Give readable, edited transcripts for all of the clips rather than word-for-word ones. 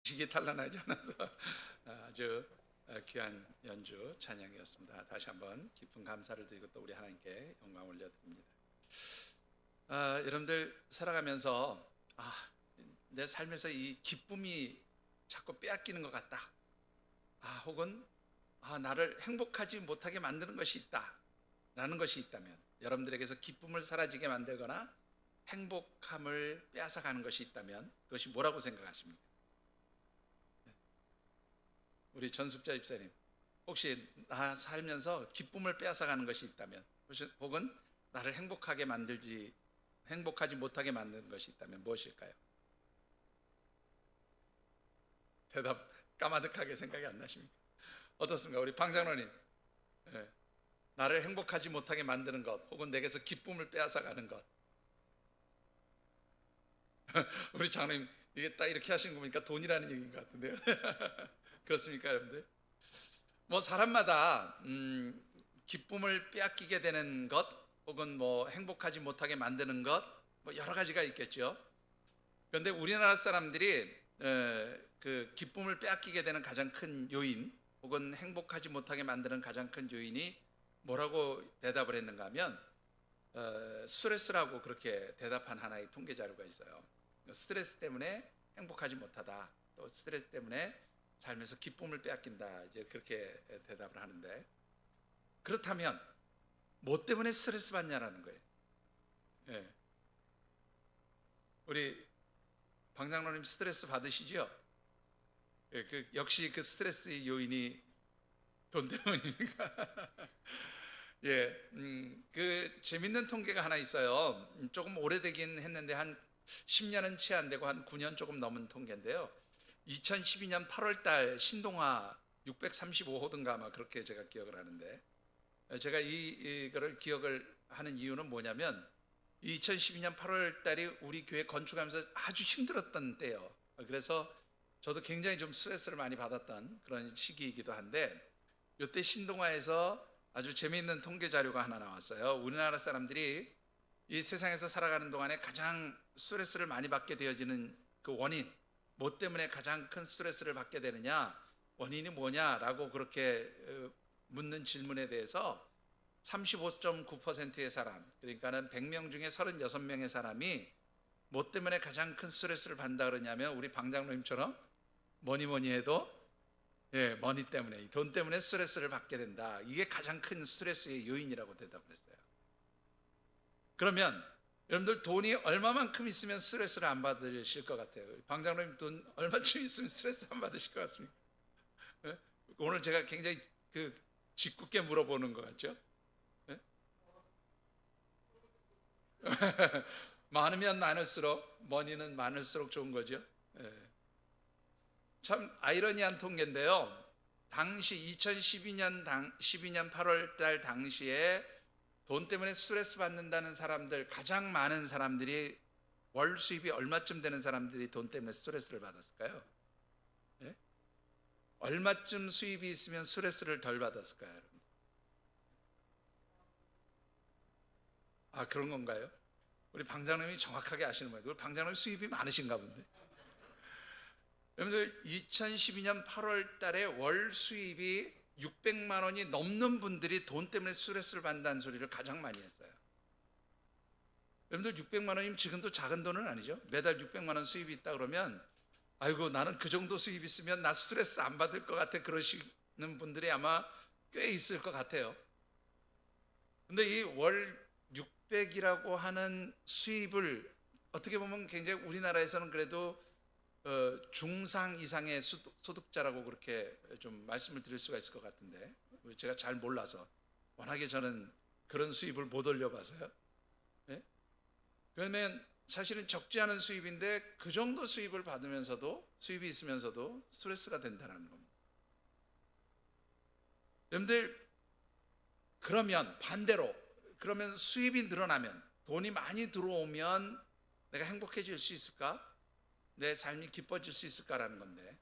식이 탄란하지 않아서 아주 귀한 연주 찬양이었습니다. 다시 한번 깊은 감사를 드리고 또 우리 하나님께 영광 올려드립니다. 여러분들 살아가면서 내 삶에서 이 기쁨이 자꾸 빼앗기는 것 같다. 혹은 나를 행복하지 못하게 만드는 것이 있다 라는 것이 있다면, 여러분들에게서 기쁨을 사라지게 만들거나 행복함을 빼앗아가는 것이 있다면 그것이 뭐라고 생각하십니까? 우리 전숙자 집사님, 혹시 나 살면서 기쁨을 빼앗아가는 것이 있다면, 혹은 나를 행복하지 못하게 만드는 것이 있다면 무엇일까요? 대답 까마득하게 생각이 안 나십니까? 어떻습니까? 우리 방장로님, 나를 행복하지 못하게 만드는 것, 혹은 내게서 기쁨을 빼앗아가는 것. 우리 장로님, 이게 딱 이렇게 하시는 거 보니까 돈이라는 얘기인 것 같은데요. 그렇습니까, 여러분들? 사람마다 기쁨을 빼앗기게 되는 것, 혹은 행복하지 못하게 만드는 것, 여러 가지가 있겠죠. 그런데 우리나라 사람들이 그 기쁨을 빼앗기게 되는 가장 큰 요인, 혹은 행복하지 못하게 만드는 가장 큰 요인이 뭐라고 대답을 했는가 하면 스트레스라고 그렇게 대답한 하나의 통계 자료가 있어요. 스트레스 때문에 행복하지 못하다, 또 스트레스 때문에 삶에서 기쁨을 빼앗긴다, 이제 그렇게 대답을 하는데, 그렇다면 뭐 때문에 스트레스 받냐라는 거예요. 우리 방장로님 스트레스 받으시죠? 역시 그 스트레스의 요인이 돈 때문입니까? 그 재밌는 통계가 하나 있어요. 조금 오래되긴 했는데 한 10년은 채 안 되고 한 9년 조금 넘은 통계인데요. 2012년 8월 달 신동아 635호든가 아마 그렇게 제가 기억을 하는데, 제가 이거를 기억을 하는 이유는 뭐냐면 2012년 8월 달이 우리 교회 건축하면서 아주 힘들었던 때예요. 그래서 저도 굉장히 좀 스트레스를 많이 받았던 그런 시기이기도 한데, 이때 신동아에서 아주 재미있는 통계 자료가 하나 나왔어요. 우리나라 사람들이 이 세상에서 살아가는 동안에 가장 스트레스를 많이 받게 되어지는 그 원인, 뭐 때문에 가장 큰 스트레스를 받게 되느냐, 원인이 뭐냐라고 그렇게 묻는 질문에 대해서 35.9%의 사람, 그러니까는 100명 중에 36명의 사람이 뭐 때문에 가장 큰 스트레스를 받는다 그러냐면, 우리 방장로님처럼 뭐니 해도 머니 때문에, 돈 때문에 스트레스를 받게 된다, 이게 가장 큰 스트레스의 요인이라고 대답을 했어요. 그러면 여러분들 돈이 얼마만큼 있으면 스트레스를 안 받으실 것 같아요? 방장로님 돈 얼마쯤 있으면 스트레스 안 받으실 것 같습니까? 오늘 제가 굉장히 짓궂게 물어보는 것 같죠? 많으면 많을수록, 머니는 많을수록 좋은 거죠. 참 아이러니한 통계인데요. 당시 2012년 8월 달 당시에 돈 때문에 스트레스 받는다는 사람들, 가장 많은 사람들이, 월 수입이 얼마쯤 되는 사람들이 돈 때문에 스트레스를 받았을까요? 얼마쯤 수입이 있으면 스트레스를 덜 받았을까요? 그런 건가요? 우리 방장님이 정확하게 아시는 거예요. 우리 방장님 수입이 많으신가 본데. 여러분들 2012년 8월 달에 월 수입이 600만 원이 넘는 분들이 돈 때문에 스트레스를 받는다는 소리를 가장 많이 했어요. 여러분들 600만 원이면 지금도 작은 돈은 아니죠. 매달 600만 원 수입이 있다 그러면, 아이고 나는 그 정도 수입 있으면 나 스트레스 안 받을 것 같아, 그러시는 분들이 아마 꽤 있을 것 같아요. 근데 이 월 600이라고 하는 수입을 어떻게 보면 굉장히 우리나라에서는 그래도 중상 이상의 소득자라고 그렇게 좀 말씀을 드릴 수가 있을 것 같은데, 제가 잘 몰라서, 워낙에 저는 그런 수입을 못 올려봐서요. 그러면 사실은 적지 않은 수입인데 그 정도 수입을 받으면서도, 수입이 있으면서도 스트레스가 된다는 겁니다. 여러분들, 그러면 반대로, 그러면 수입이 늘어나면, 돈이 많이 들어오면 내가 행복해질 수 있을까? 내 삶이 기뻐질 수 있을까라는 건데,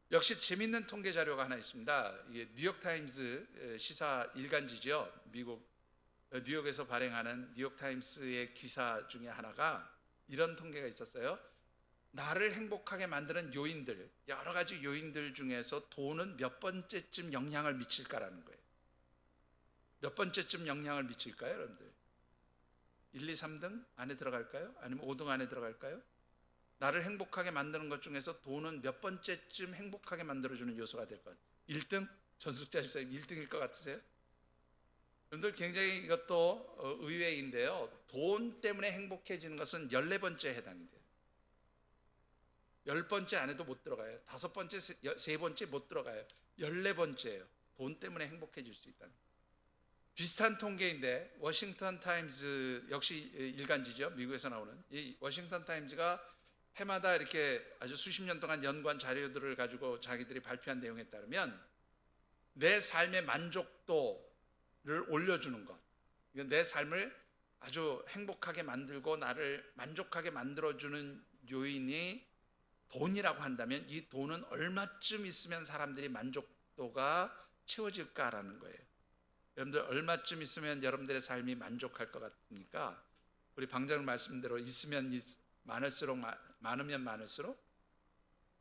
역시 재밌는 통계 자료가 하나 있습니다. 이게 뉴욕타임스 시사 일간지죠. 미국 뉴욕에서 발행하는 뉴욕타임스의 기사 중에 하나가 이런 통계가 있었어요. 나를 행복하게 만드는 요인들, 여러 가지 요인들 중에서 돈은 몇 번째쯤 영향을 미칠까라는 거예요. 몇 번째쯤 영향을 미칠까요, 여러분들? 1, 2, 3등 안에 들어갈까요? 아니면 5등 안에 들어갈까요? 나를 행복하게 만드는 것 중에서 돈은 몇 번째쯤 행복하게 만들어주는 요소가 될 것 같아요? 1등? 전숙자 집사님 1등일 것 같으세요? 여러분들 굉장히 이것도 의외인데요. 돈 때문에 행복해지는 것은 14번째에 해당이 돼요. 10번째 안에도 못 들어가요. 5번째, 3번째 못 들어가요. 14번째예요. 돈 때문에 행복해질 수 있다는. 비슷한 통계인데 워싱턴 타임즈, 역시 일간지죠. 미국에서 나오는 이 워싱턴 타임즈가 해마다 이렇게 아주 수십 년 동안 연구한 자료들을 가지고 자기들이 발표한 내용에 따르면 내 삶의 만족도를 올려주는 것, 내 삶을 아주 행복하게 만들고 나를 만족하게 만들어주는 요인이 돈이라고 한다면 이 돈은 얼마쯤 있으면 사람들이 만족도가 채워질까라는 거예요. 여러분들 얼마쯤 있으면 여러분들의 삶이 만족할 것 같습니까? 우리 방장님 말씀대로 있으면 많을수록, 많으면 많을수록.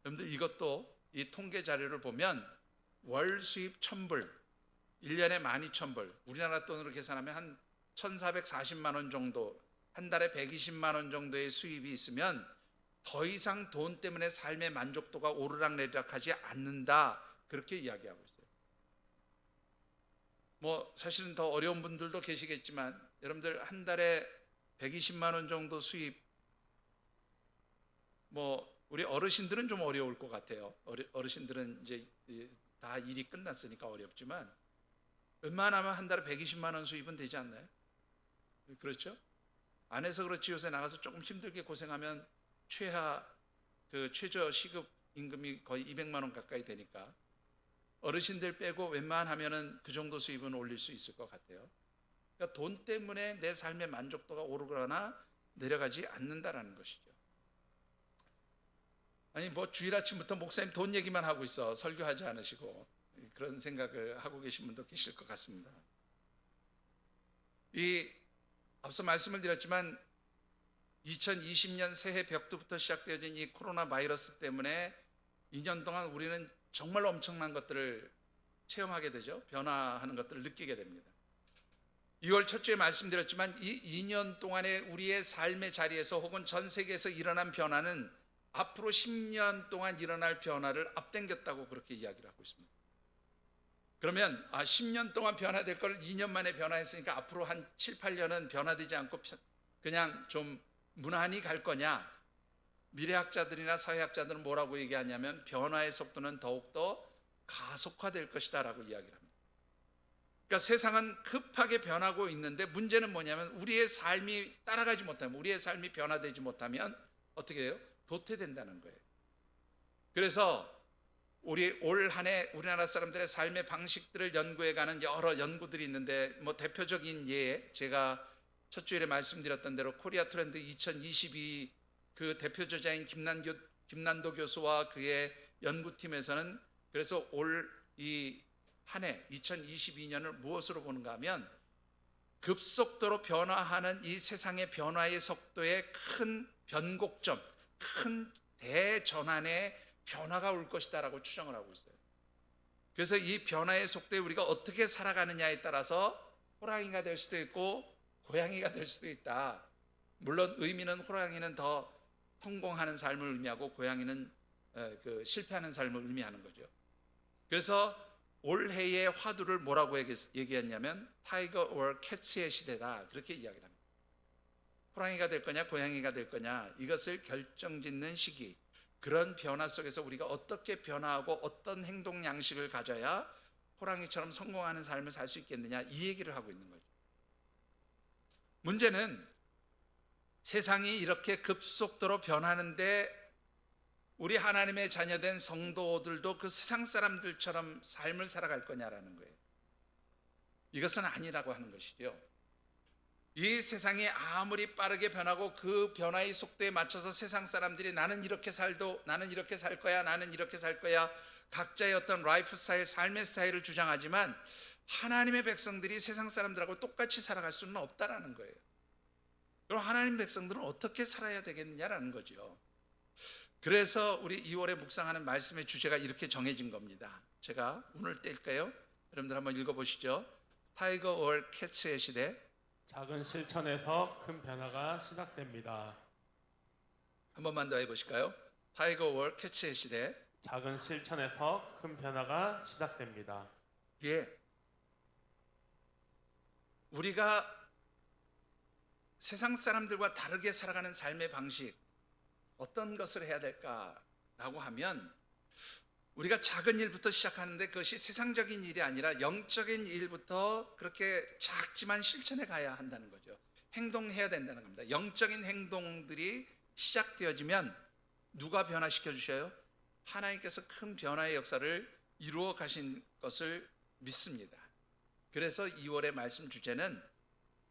여러분들 이것도 이 통계 자료를 보면 월 수입 1,000불, 1년에 12,000불, 우리나라 돈으로 계산하면 한 1,440만 원 정도, 한 달에 120만 원 정도의 수입이 있으면 더 이상 돈 때문에 삶의 만족도가 오르락내리락하지 않는다, 그렇게 이야기하고 있어요. 뭐 사실은 더 어려운 분들도 계시겠지만 여러분들 한 달에 120만 원 정도 수입, 뭐 우리 어르신들은 좀 어려울 것 같아요. 어르신들은 이제 다 일이 끝났으니까 어렵지만 웬만하면 한 달에 120만 원 수입은 되지 않나요? 그렇죠? 안에서 그렇지 요새 나가서 조금 힘들게 고생하면 최저 시급 임금이 거의 200만 원 가까이 되니까 어르신들 빼고 웬만하면은 그 정도 수입은 올릴 수 있을 것 같아요. 그러니까 돈 때문에 내 삶의 만족도가 오르거나 내려가지 않는다라는 것이죠. 아니 뭐 주일 아침부터 목사님 돈 얘기만 하고 있어, 설교하지 않으시고, 그런 생각을 하고 계신 분도 계실 것 같습니다. 앞서 말씀을 드렸지만 2020년 새해 벽두부터 시작되어진 이 코로나 바이러스 때문에 2년 동안 우리는 정말 엄청난 것들을 체험하게 되죠. 변화하는 것들을 느끼게 됩니다. 2월 첫 주에 말씀드렸지만 이 2년 동안의 우리의 삶의 자리에서 혹은 전 세계에서 일어난 변화는 앞으로 10년 동안 일어날 변화를 앞당겼다고 그렇게 이야기를 하고 있습니다. 그러면 10년 동안 변화될 걸 2년 만에 변화했으니까 앞으로 한 7, 8년은 변화되지 않고 그냥 좀 무난히 갈 거냐? 미래학자들이나 사회학자들은 뭐라고 얘기하냐면 변화의 속도는 더욱더 가속화될 것이다 라고 이야기를 합니다. 그러니까 세상은 급하게 변하고 있는데 문제는 뭐냐면 우리의 삶이 따라가지 못하면, 우리의 삶이 변화되지 못하면 어떻게 해요? 도태된다는 거예요. 그래서 우리 올 한 해 우리나라 사람들의 삶의 방식들을 연구해가는 여러 연구들이 있는데 뭐 대표적인 예, 제가 첫 주일에 말씀드렸던 대로 코리아 트렌드 2022 그 대표 저자인 김난도 교수와 그의 연구팀에서는 그래서 올 이 한 해 2022년을 무엇으로 보는가 하면 급속도로 변화하는 이 세상의 변화의 속도에 큰 변곡점, 큰 대전환의 변화가 올 것이다 라고 추정을 하고 있어요. 그래서 이 변화의 속도에 우리가 어떻게 살아가느냐에 따라서 호랑이가 될 수도 있고 고양이가 될 수도 있다. 물론 의미는 호랑이는 더 성공하는 삶을 의미하고 고양이는 실패하는 삶을 의미하는 거죠. 그래서 올해의 화두를 뭐라고 얘기했냐면 타이거 or 캣츠의 시대다, 그렇게 이야기를 합니다. 호랑이가 될 거냐 고양이가 될 거냐, 이것을 결정짓는 시기, 그런 변화 속에서 우리가 어떻게 변화하고 어떤 행동 양식을 가져야 호랑이처럼 성공하는 삶을 살 수 있겠느냐, 이 얘기를 하고 있는 거죠. 문제는 세상이 이렇게 급속도로 변하는데 우리 하나님의 자녀된 성도들도 그 세상 사람들처럼 삶을 살아갈 거냐라는 거예요. 이것은 아니라고 하는 것이죠. 이 세상이 아무리 빠르게 변하고 그 변화의 속도에 맞춰서 세상 사람들이 나는 이렇게 살도, 나는 이렇게 살 거야, 나는 이렇게 살 거야, 각자의 어떤 라이프 스타일, 삶의 스타일을 주장하지만 하나님의 백성들이 세상 사람들하고 똑같이 살아갈 수는 없다라는 거예요. 그럼 하나님 백성들은 어떻게 살아야 되겠느냐라는 거죠. 그래서 우리 2월에 묵상하는 말씀의 주제가 이렇게 정해진 겁니다. 제가 오늘 뗄까요? 여러분들 한번 읽어보시죠. 타이거 월 캐츠의 시대. 작은 실천에서 큰 변화가 시작됩니다. 한 번만 더 해보실까요? 타이거 월 캐츠의 시대. 작은 실천에서 큰 변화가 시작됩니다. 예. 우리가 세상 사람들과 다르게 살아가는 삶의 방식, 어떤 것을 해야 될까라고 하면 우리가 작은 일부터 시작하는데 그것이 세상적인 일이 아니라 영적인 일부터 그렇게 작지만 실천해 가야 한다는 거죠. 행동해야 된다는 겁니다. 영적인 행동들이 시작되어지면 누가 변화시켜 주셔요? 하나님께서 큰 변화의 역사를 이루어 가신 것을 믿습니다. 그래서 2월의 말씀 주제는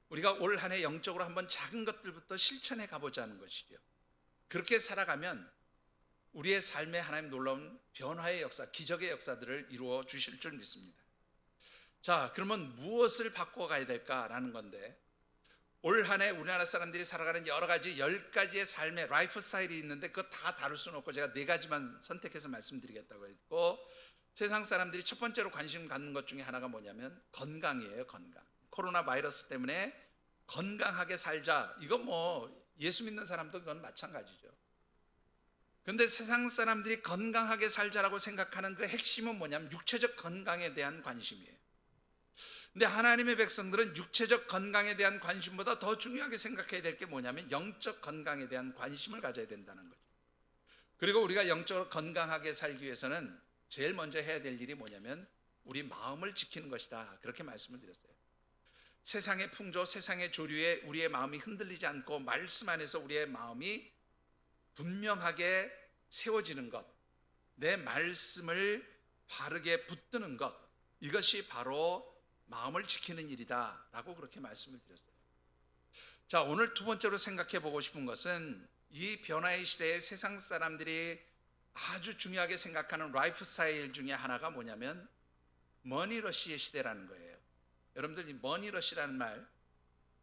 우리가 올 한 해 영적으로 한번 작은 것들부터 실천해 가보자는 것이죠. 그렇게 살아가면 우리의 삶에 하나님 놀라운 변화의 역사, 기적의 역사들을 이루어 주실 줄 믿습니다. 자, 그러면 무엇을 바꿔 가야 될까라는 건데, 올 한 해 우리나라 사람들이 살아가는 여러 가지 10가지의 삶의 라이프 스타일이 있는데 그거 다 다룰 수는 없고 제가 4가지만 선택해서 말씀드리겠다고 했고, 세상 사람들이 첫 번째로 관심 갖는 것 중에 하나가 뭐냐면 건강이에요. 건강. 코로나 바이러스 때문에 건강하게 살자. 이건 뭐 예수 믿는 사람도 그건 마찬가지죠. 근데 세상 사람들이 건강하게 살자라고 생각하는 그 핵심은 뭐냐면 육체적 건강에 대한 관심이에요. 근데 하나님의 백성들은 육체적 건강에 대한 관심보다 더 중요하게 생각해야 될 게 뭐냐면 영적 건강에 대한 관심을 가져야 된다는 거죠. 그리고 우리가 영적으로 건강하게 살기 위해서는 제일 먼저 해야 될 일이 뭐냐면 우리 마음을 지키는 것이다. 그렇게 말씀을 드렸어요. 세상의 풍조, 세상의 조류에 우리의 마음이 흔들리지 않고 말씀 안에서 우리의 마음이 분명하게 세워지는 것, 내 말씀을 바르게 붙드는 것, 이것이 바로 마음을 지키는 일이다 라고 그렇게 말씀을 드렸어요. 자, 오늘 두 번째로 생각해 보고 싶은 것은 이 변화의 시대에 세상 사람들이 아주 중요하게 생각하는 라이프 스타일 중에 하나가 뭐냐면 머니러시의 시대라는 거예요. 여러분들 이 머니러시라는 말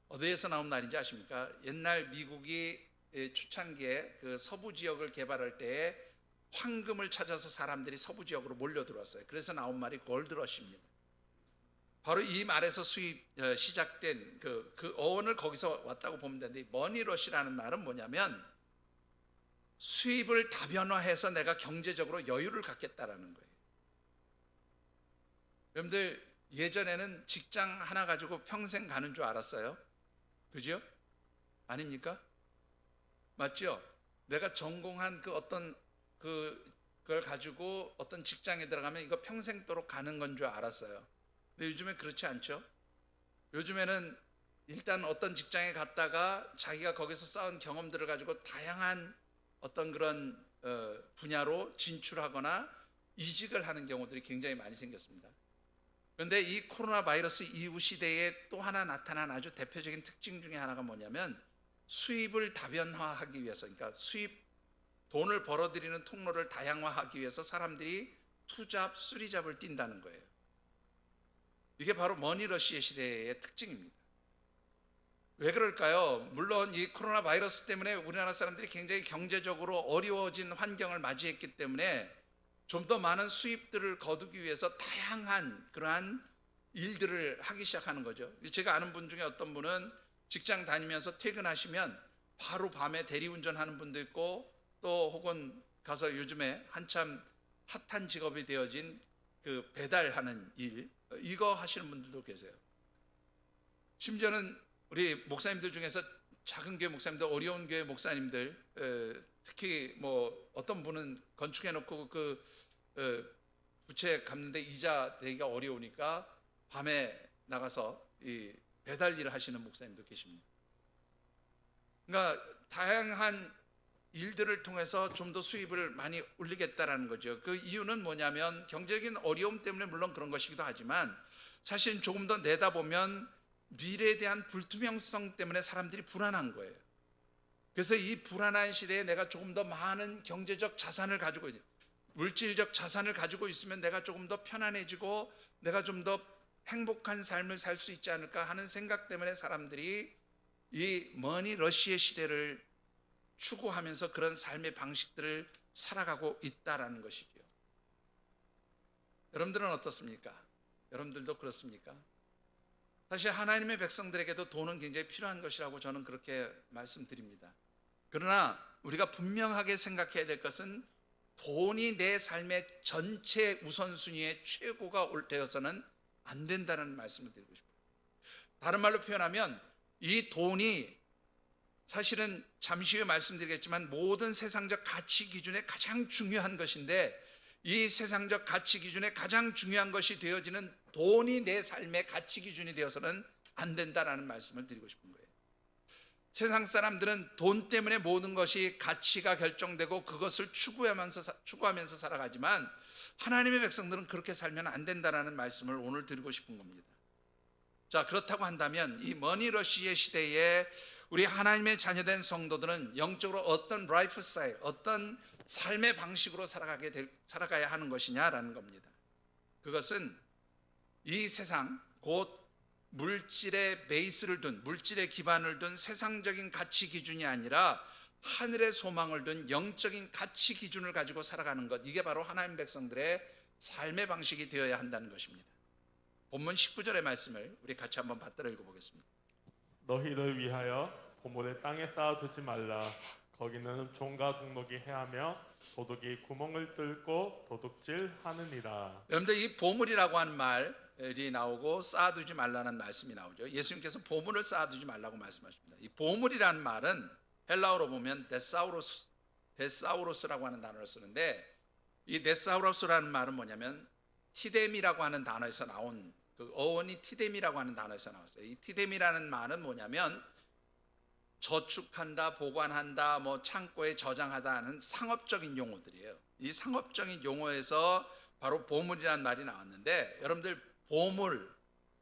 어디에서 나온 말인지 아십니까? 옛날 미국이 초창기에 그 서부 지역을 개발할 때에 황금을 찾아서 사람들이 서부 지역으로 몰려 들어왔어요. 그래서 나온 말이 골드러시입니다. 바로 이 말에서 시작된 그 어원을 거기서 왔다고 보면 되는데, 머니러시라는 말은 뭐냐면 수입을 다변화해서 내가 경제적으로 여유를 갖겠다라는 거예요. 여러분들 예전에는 직장 하나 가지고 평생 가는 줄 알았어요. 그죠? 아닙니까? 맞죠? 내가 전공한 그 어떤 그걸 가지고 어떤 직장에 들어가면 이거 평생도록 가는 건 줄 알았어요. 근데 요즘엔 그렇지 않죠? 요즘에는 일단 어떤 직장에 갔다가 자기가 거기서 쌓은 경험들을 가지고 다양한 어떤 그런 분야로 진출하거나 이직을 하는 경우들이 굉장히 많이 생겼습니다. 그런데 이 코로나 바이러스 이후 시대에 또 하나 나타난 아주 대표적인 특징 중에 하나가 뭐냐면 수입을 다변화하기 위해서, 그러니까 돈을 벌어들이는 통로를 다양화하기 위해서 사람들이 투잡, 쓰리잡을 뛴다는 거예요. 이게 바로 머니러시의 시대의 특징입니다. 왜 그럴까요? 물론 이 코로나 바이러스 때문에 우리나라 사람들이 굉장히 경제적으로 어려워진 환경을 맞이했기 때문에 좀 더 많은 수입들을 거두기 위해서 다양한 그러한 일들을 하기 시작하는 거죠. 제가 아는 분 중에 어떤 분은 직장 다니면서 퇴근하시면 바로 밤에 대리운전하는 분도 있고, 또 혹은 가서 요즘에 한참 핫한 직업이 되어진 그 배달하는 일, 이거 하시는 분들도 계세요. 심지어는 우리 목사님들 중에서 작은 교회 목사님들, 어려운 교회 목사님들, 특히 뭐 어떤 분은 건축해놓고 부채 갚는데 이자 내기가 어려우니까 밤에 나가서 이 배달 일을 하시는 목사님도 계십니다. 그러니까 다양한 일들을 통해서 좀 더 수입을 많이 올리겠다라는 거죠. 그 이유는 뭐냐면 경제적인 어려움 때문에 물론 그런 것이기도 하지만 사실 조금 더 내다보면 미래에 대한 불투명성 때문에 사람들이 불안한 거예요. 그래서 이 불안한 시대에 내가 조금 더 많은 경제적 자산을 가지고, 물질적 자산을 가지고 있으면 내가 조금 더 편안해지고 내가 좀 더 행복한 삶을 살 수 있지 않을까 하는 생각 때문에 사람들이 이 머니러시의 시대를 추구하면서 그런 삶의 방식들을 살아가고 있다라는 것이지요. 여러분들은 어떻습니까? 여러분들도 그렇습니까? 사실 하나님의 백성들에게도 돈은 굉장히 필요한 것이라고 저는 그렇게 말씀드립니다. 그러나 우리가 분명하게 생각해야 될 것은 돈이 내 삶의 전체 우선순위의 최고가 되어서는 안 된다는 말씀을 드리고 싶어요. 다른 말로 표현하면 이 돈이 사실은 잠시 후에 말씀드리겠지만 모든 세상적 가치 기준에 가장 중요한 것인데, 이 세상적 가치 기준에 가장 중요한 것이 되어지는 돈이 내 삶의 가치 기준이 되어서는 안 된다라는 말씀을 드리고 싶은 거예요. 세상 사람들은 돈 때문에 모든 것이 가치가 결정되고 그것을 추구하면서 살아가지만 하나님의 백성들은 그렇게 살면 안 된다라는 말씀을 오늘 드리고 싶은 겁니다. 자, 그렇다고 한다면 이 머니러시의 시대에 우리 하나님의 자녀된 성도들은 영적으로 어떤 라이프 스타일, 어떤 삶의 방식으로 살아가야 하는 것이냐라는 겁니다. 그것은 이 세상, 곧 물질의 베이스를 둔, 물질의 기반을 둔 세상적인 가치 기준이 아니라 하늘의 소망을 둔 영적인 가치 기준을 가지고 살아가는 것, 이게 바로 하나님 백성들의 삶의 방식이 되어야 한다는 것입니다. 본문 19절의 말씀을 우리 같이 한번 받들어 읽어보겠습니다. 너희를 위하여 보물을 땅에 쌓아두지 말라. 거기는 종과 동록이 해하며 도둑이 구멍을 뚫고 도둑질하느니라. 여러분들, 이 보물이라고 하는 말이 나오고 쌓아두지 말라는 말씀이 나오죠. 예수님께서 보물을 쌓아두지 말라고 말씀하십니다. 이 보물이라는 말은 헬라어로 보면 데사우로스라고 하는 단어를 쓰는데, 이 데사우로스라는 말은 뭐냐면 티뎀이라고 하는 단어에서 나온, 그 어원이 티뎀이라고 하는 단어에서 나왔어요. 이 티뎀이라는 말은 뭐냐면 저축한다, 보관한다, 뭐 창고에 저장하다 하는 상업적인 용어들이에요. 이 상업적인 용어에서 바로 보물이라는 말이 나왔는데, 여러분들 보물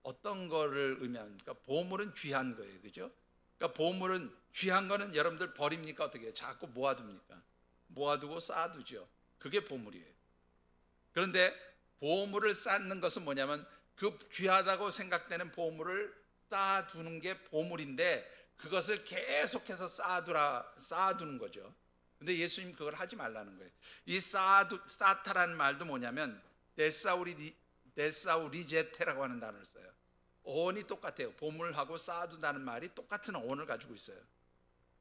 어떤 거를 의미합니까? 보물은 귀한 거예요, 그죠? 그러니까 보물은 귀한 거는 여러분들 버립니까? 어떻게 해요? 자꾸 모아둡니까? 모아두고 쌓아두죠. 그게 보물이에요. 그런데 보물을 쌓는 것은 뭐냐면 그 귀하다고 생각되는 보물을 쌓아두는 게 보물인데, 그것을 계속해서 쌓아두는 거죠. 근데 예수님 그걸 하지 말라는 거예요. 이 쌓다라는 말도 뭐냐면 데사우리제테라고 하는 단어를 써요. 어원이 똑같아요. 보물하고 쌓아둔다는 말이 똑같은 어원을 가지고 있어요.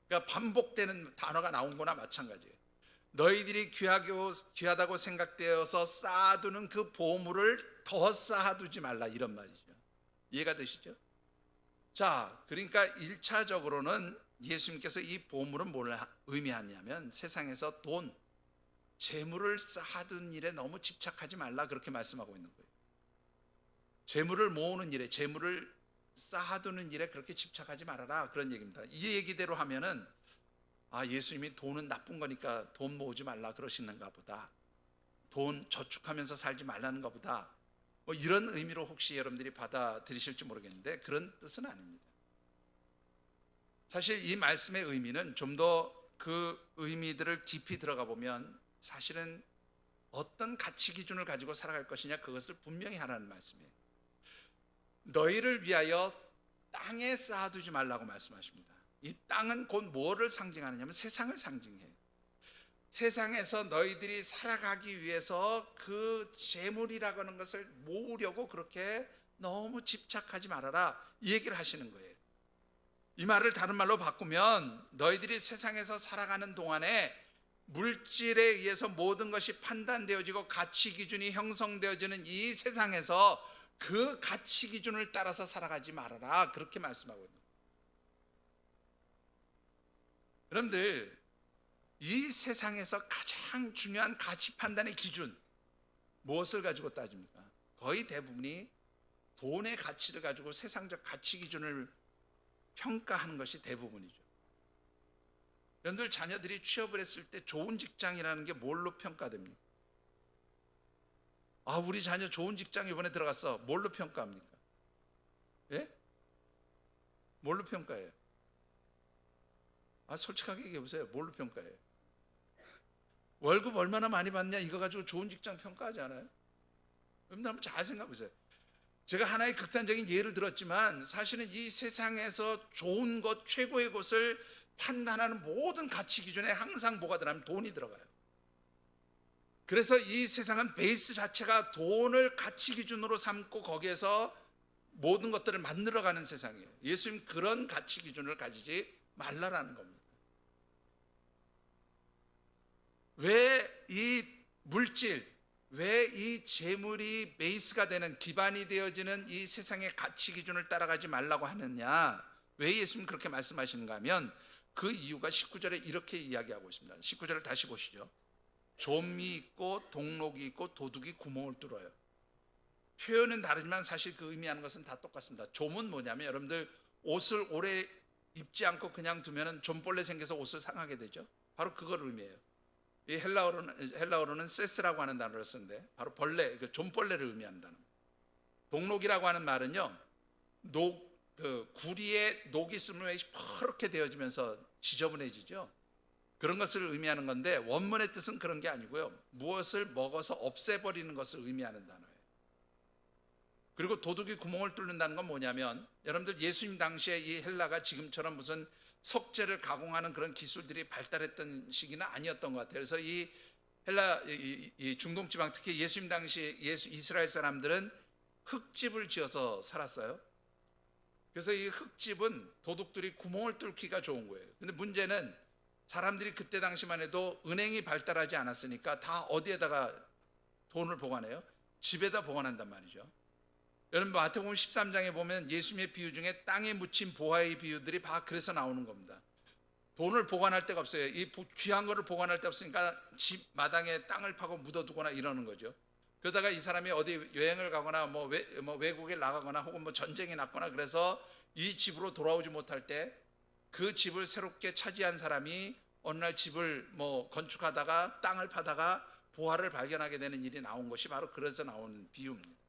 그러니까 반복되는 단어가 나온 거나 마찬가지예요. 너희들이 귀하다고 생각되어서 쌓아두는 그 보물을 더 쌓아두지 말라, 이런 말이죠. 이해가 되시죠? 자, 그러니까 1차적으로는 예수님께서 이 보물은 뭘 의미하냐면 세상에서 돈, 재물을 쌓아두는 일에 너무 집착하지 말라, 그렇게 말씀하고 있는 거예요. 재물을 모으는 일에, 재물을 쌓아두는 일에 그렇게 집착하지 말아라, 그런 얘기입니다. 이 얘기대로 하면은 예수님이 돈은 나쁜 거니까 돈 모으지 말라 그러시는가 보다, 돈 저축하면서 살지 말라는가 보다, 뭐 이런 의미로 혹시 여러분들이 받아들이실지 모르겠는데 그런 뜻은 아닙니다. 사실 이 말씀의 의미는 좀 더 그 의미들을 깊이 들어가 보면 사실은 어떤 가치 기준을 가지고 살아갈 것이냐, 그것을 분명히 하라는 말씀이에요. 너희를 위하여 땅에 쌓아두지 말라고 말씀하십니다. 이 땅은 곧 뭐를 상징하느냐면 세상을 상징해요. 세상에서 너희들이 살아가기 위해서 그 재물이라고 하는 것을 모으려고 그렇게 너무 집착하지 말아라, 이 얘기를 하시는 거예요. 이 말을 다른 말로 바꾸면 너희들이 세상에서 살아가는 동안에 물질에 의해서 모든 것이 판단되어지고 가치 기준이 형성되어지는 이 세상에서 그 가치 기준을 따라서 살아가지 말아라, 그렇게 말씀하고 있는 거예요. 여러분들, 이 세상에서 가장 중요한 가치 판단의 기준, 무엇을 가지고 따집니까? 거의 대부분이 돈의 가치를 가지고 세상적 가치 기준을 평가하는 것이 대부분이죠. 여러분들 자녀들이 취업을 했을 때 좋은 직장이라는 게 뭘로 평가됩니까? 우리 자녀 좋은 직장 이번에 들어갔어. 뭘로 평가합니까? 예? 뭘로 평가해요? 솔직하게 얘기해 보세요. 뭘로 평가해요? 월급 얼마나 많이 받냐, 이거 가지고 좋은 직장 평가하지 않아요? 여러분들 한번 잘 생각해 보세요. 제가 하나의 극단적인 예를 들었지만 사실은 이 세상에서 좋은 것, 최고의 것을 판단하는 모든 가치 기준에 항상 뭐가 들어가면 돈이 들어가요. 그래서 이 세상은 베이스 자체가 돈을 가치 기준으로 삼고 거기에서 모든 것들을 만들어가는 세상이에요. 예수님 그런 가치 기준을 가지지 말라라는 겁니다. 왜 이 물질, 왜 이 재물이 베이스가 되는 기반이 되어지는 이 세상의 가치 기준을 따라가지 말라고 하느냐? 왜 예수님 그렇게 말씀하시는가 하면 그 이유가 19절에 이렇게 이야기하고 있습니다. 19절을 다시 보시죠. 좀이 있고 동록이 있고 도둑이 구멍을 뚫어요. 표현은 다르지만 사실 그 의미하는 것은 다 똑같습니다. 좀은 뭐냐면 여러분들 옷을 오래 입지 않고 그냥 두면은 좀벌레 생겨서 옷을 상하게 되죠. 바로 그걸 의미해요. 이 헬라어로는 세스라고 하는 단어를 쓰는데 바로 벌레, 그 좀벌레를 의미하는 단어입니다. 동록이라고 하는 말은요, 구리에 녹이 있으면 퍼렇게 되어지면서 지저분해지죠. 그런 것을 의미하는 건데 원문의 뜻은 그런 게 아니고요, 무엇을 먹어서 없애버리는 것을 의미하는 단어예요. 그리고 도둑이 구멍을 뚫는다는 건 뭐냐면 여러분들 예수님 당시에 이 헬라가 지금처럼 무슨 석재를 가공하는 그런 기술들이 발달했던 시기는 아니었던 것 같아요. 그래서 이 헬라, 이 중동 지방, 특히 예수님 당시 이스라엘 사람들은 흙집을 지어서 살았어요. 그래서 이 흙집은 도둑들이 구멍을 뚫기가 좋은 거예요. 근데 문제는 사람들이 그때 당시만 해도 은행이 발달하지 않았으니까 다 어디에다가 돈을 보관해요? 집에다 보관한단 말이죠. 여러분 마태복음 13장에 보면 예수님의 비유 중에 땅에 묻힌 보화의 비유들이 다 그래서 나오는 겁니다. 돈을 보관할 데가 없어요. 이 귀한 거를 보관할 데 없으니까 집 마당에 땅을 파고 묻어두거나 이러는 거죠. 그러다가 이 사람이 어디 여행을 가거나 외국에 나가거나 혹은 전쟁이 났거나 그래서 이 집으로 돌아오지 못할 때 그 집을 새롭게 차지한 사람이 어느 날 집을 건축하다가 땅을 파다가 보화를 발견하게 되는 일이 나온 것이 바로 그래서 나오는 비유입니다.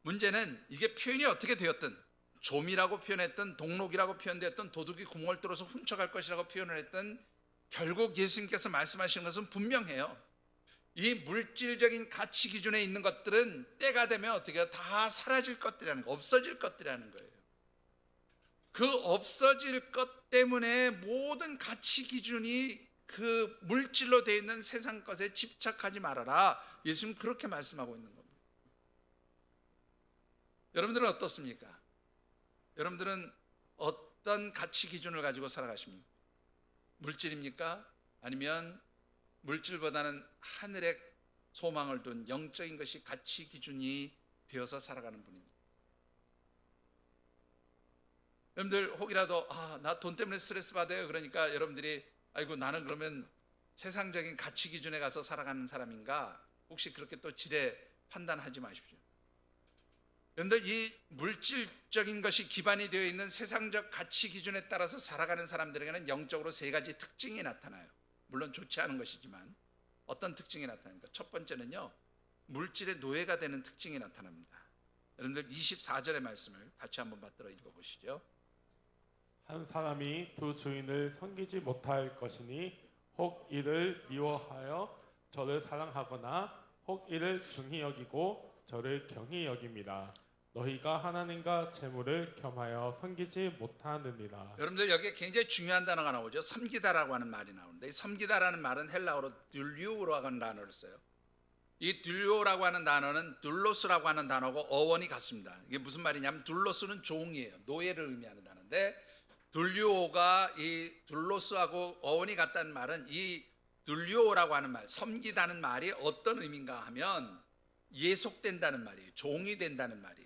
문제는 이게 표현이 어떻게 되었든 좀이라고 표현했던 동록이라고 표현되었던 도둑이 구멍을 뚫어서 훔쳐갈 것이라고 표현을 했던 결국 예수님께서 말씀하시는 것은 분명해요. 이 물질적인 가치 기준에 있는 것들은 때가 되면 어떻게 해요? 다 사라질 것들이라는 거, 없어질 것들이라는 거예요. 그 없어질 것 때문에 모든 가치 기준이 그 물질로 되어 있는 세상 것에 집착하지 말아라. 예수님 그렇게 말씀하고 있는 겁니다. 여러분들은 어떻습니까? 여러분들은 어떤 가치 기준을 가지고 살아가십니까? 물질입니까? 아니면 물질보다는 하늘에 소망을 둔 영적인 것이 가치 기준이 되어서 살아가는 분입니다. 여러분들 혹이라도 나 돈 때문에 스트레스 받아요. 그러니까 여러분들이 아이고 나는 그러면 세상적인 가치 기준에 가서 살아가는 사람인가? 혹시 그렇게 또 지레 판단하지 마십시오. 여러분들 이 물질적인 것이 기반이 되어 있는 세상적 가치 기준에 따라서 살아가는 사람들에게는 영적으로 세 가지 특징이 나타나요. 물론 좋지 않은 것이지만 어떤 특징이 나타납니까? 첫 번째는요, 물질의 노예가 되는 특징이 나타납니다. 여러분들 24절의 말씀을 같이 한번 받들어 읽어보시죠. 한 사람이 두 주인을 섬기지 못할 것이니 혹 이를 미워하여 저를 사랑하거나 혹 이를 중히 여기고 저를 경히 여깁니다. 너희가 하나님과 재물을 겸하여 섬기지 못하느니라. 여러분들 여기에 굉장히 중요한 단어가 나오죠. 섬기다라고 하는 말이 나오는데 이 섬기다라는 말은 헬라어로 듈리오라고 하는 단어를 써요. 이 듈리오라고 하는 단어는 둘로스라고 하는 단어고 어원이 같습니다. 이게 무슨 말이냐면 둘로스는 종이에요. 노예를 의미하는 단어인데 듈리오가 이 둘로스하고 어원이 같다는 말은 이 듈리오라고 하는 말, 섬기다는 말이 어떤 의미인가 하면 예속된다는 말이에요. 종이 된다는 말이에요.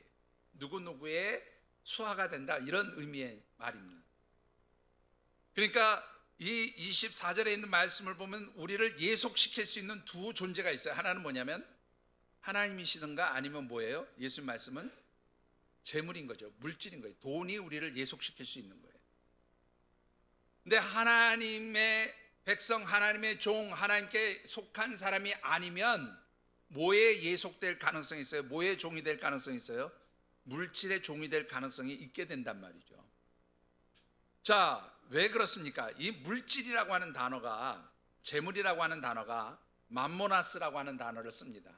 누구누구의 수하가 된다, 이런 의미의 말입니다. 그러니까 이 24절에 있는 말씀을 보면 우리를 예속시킬 수 있는 두 존재가 있어요. 하나는 뭐냐면 하나님이시든가 아니면 뭐예요? 예수님 말씀은 재물인 거죠. 물질인 거예요. 돈이 우리를 예속시킬 수 있는 거예요. 근데 하나님의 백성, 하나님의 종, 하나님께 속한 사람이 아니면 뭐에 예속될 가능성이 있어요? 뭐의 종이 될 가능성이 있어요? 물질의 종이 될 가능성이 있게 된단 말이죠. 자, 왜 그렇습니까? 이 물질이라고 하는 단어가, 재물이라고 하는 단어가 맘모나스라고 하는 단어를 씁니다.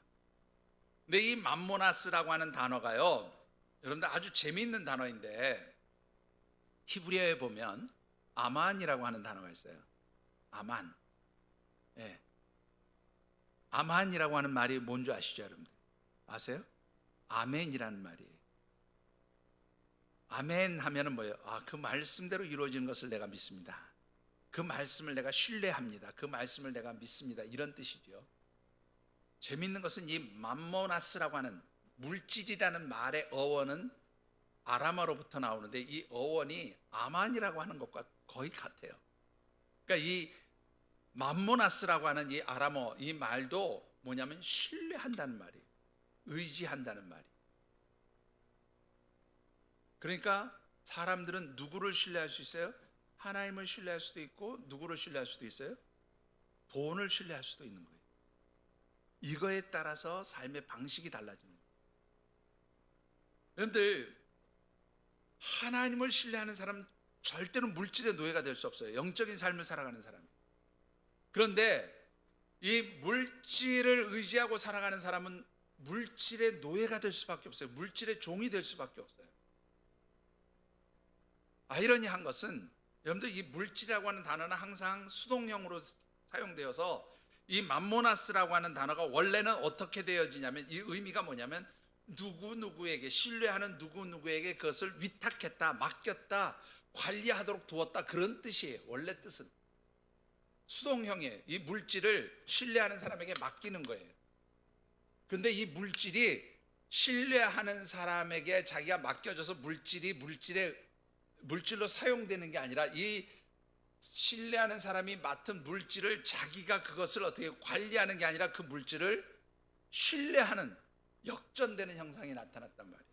근데 이 맘모나스라고 하는 단어가요, 여러분들 아주 재미있는 단어인데 히브리어에 보면 아만이라고 하는 단어가 있어요. 아만. 예. 아만이라고 하는 말이 뭔지 아시죠, 여러분들? 아세요? 아멘이라는 말이에요. 아멘 하면은 뭐예요? 그 말씀대로 이루어지는 것을 내가 믿습니다. 그 말씀을 내가 신뢰합니다. 그 말씀을 내가 믿습니다. 이런 뜻이죠. 재밌는 것은 이 맘모나스라고 하는 물질이라는 말의 어원은 아람어로부터 나오는데 이 어원이 아만이라고 하는 것과 거의 같아요. 그러니까 이 맘모나스라고 하는 이 아람어 이 말도 뭐냐면 신뢰한다는 말이에요. 의지한다는 말이에요. 그러니까 사람들은 누구를 신뢰할 수 있어요? 하나님을 신뢰할 수도 있고 누구를 신뢰할 수도 있어요? 돈을 신뢰할 수도 있는 거예요. 이거에 따라서 삶의 방식이 달라지는 거예요. 여러분들 하나님을 신뢰하는 사람은 절대로 물질의 노예가 될 수 없어요. 영적인 삶을 살아가는 사람. 그런데 이 물질을 의지하고 살아가는 사람은 물질의 노예가 될 수밖에 없어요. 물질의 종이 될 수밖에 없어요. 아이러니한 것은 여러분들 이 물질이라고 하는 단어는 항상 수동형으로 사용되어서 이 맘모나스라고 하는 단어가 원래는 어떻게 되어지냐면 이 의미가 뭐냐면 누구누구에게 신뢰하는 누구누구에게 그것을 위탁했다, 맡겼다, 관리하도록 두었다 그런 뜻이에요. 원래 뜻은 수동형이에요. 이 물질을 신뢰하는 사람에게 맡기는 거예요. 근데 이 물질이 신뢰하는 사람에게 자기가 맡겨져서 물질로 사용되는 게 아니라 이 신뢰하는 사람이 맡은 물질을 자기가 그것을 어떻게 관리하는 게 아니라 그 물질을 신뢰하는 역전되는 형상이 나타났단 말이에요.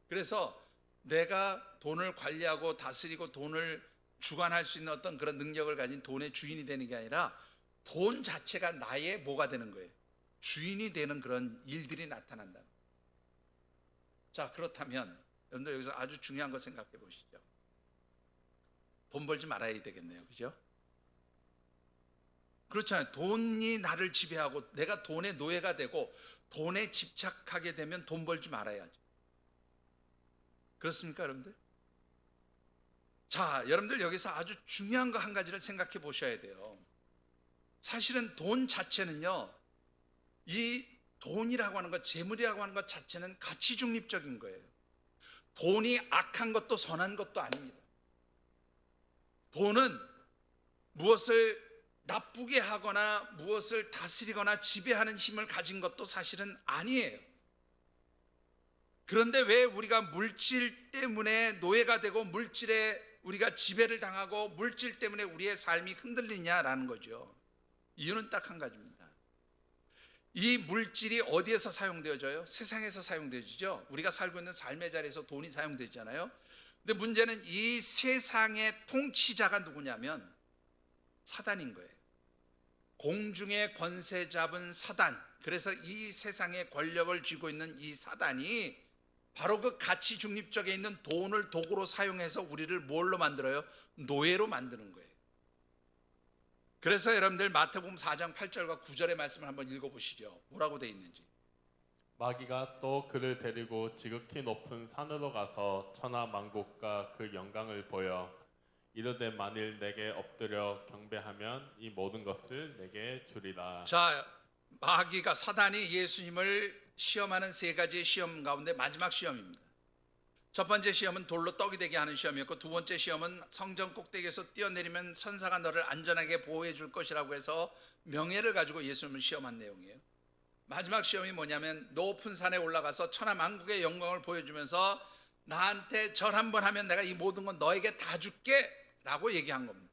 그래서 내가 돈을 관리하고 다스리고 돈을 주관할 수 있는 어떤 그런 능력을 가진 돈의 주인이 되는 게 아니라 돈 자체가 나의 뭐가 되는 거예요? 주인이 되는 그런 일들이 나타난다. 자, 그렇다면 여러분들 여기서 아주 중요한 거 생각해 보시죠. 돈 벌지 말아야 되겠네요. 그죠? 그렇잖아요. 돈이 나를 지배하고 내가 돈의 노예가 되고 돈에 집착하게 되면 돈 벌지 말아야죠. 그렇습니까, 여러분들? 자, 여러분들 여기서 아주 중요한 거 한 가지를 생각해 보셔야 돼요. 사실은 돈 자체는요, 이 돈이라고 하는 것, 재물이라고 하는 것 자체는 가치 중립적인 거예요. 돈이 악한 것도 선한 것도 아닙니다. 돈은 무엇을 나쁘게 하거나 무엇을 다스리거나 지배하는 힘을 가진 것도 사실은 아니에요. 그런데 왜 우리가 물질 때문에 노예가 되고 물질에 우리가 지배를 당하고 물질 때문에 우리의 삶이 흔들리냐라는 거죠. 이유는 딱 한 가지입니다. 이 물질이 어디에서 사용되어져요? 세상에서 사용되어지죠. 우리가 살고 있는 삶의 자리에서 돈이 사용되잖아요. 근데 문제는 이 세상의 통치자가 누구냐면 사단인 거예요. 공중의 권세 잡은 사단. 그래서 이 세상의 권력을 쥐고 있는 이 사단이 바로 그 가치 중립적에 있는 돈을 도구로 사용해서 우리를 뭘로 만들어요? 노예로 만드는 거예요. 그래서 여러분들 마태복음 4장 8절과 9절의 말씀을 한번 읽어보시죠. 뭐라고 되어 있는지. 마귀가 또 그를 데리고 지극히 높은 산으로 가서 천하 만국과 그 영광을 보여 이르되 만일 내게 엎드려 경배하면 이 모든 것을 내게 주리라. 자, 마귀가 사단이 예수님을 시험하는 세 가지의 시험 가운데 마지막 시험입니다. 첫 번째 시험은 돌로 떡이 되게 하는 시험이었고, 두 번째 시험은 성전 꼭대기에서 뛰어내리면 천사가 너를 안전하게 보호해 줄 것이라고 해서 명예를 가지고 예수님을 시험한 내용이에요. 마지막 시험이 뭐냐면 높은 산에 올라가서 천하 만국의 영광을 보여주면서 나한테 절 한번 하면 내가 이 모든 건 너에게 다 줄게 라고 얘기한 겁니다.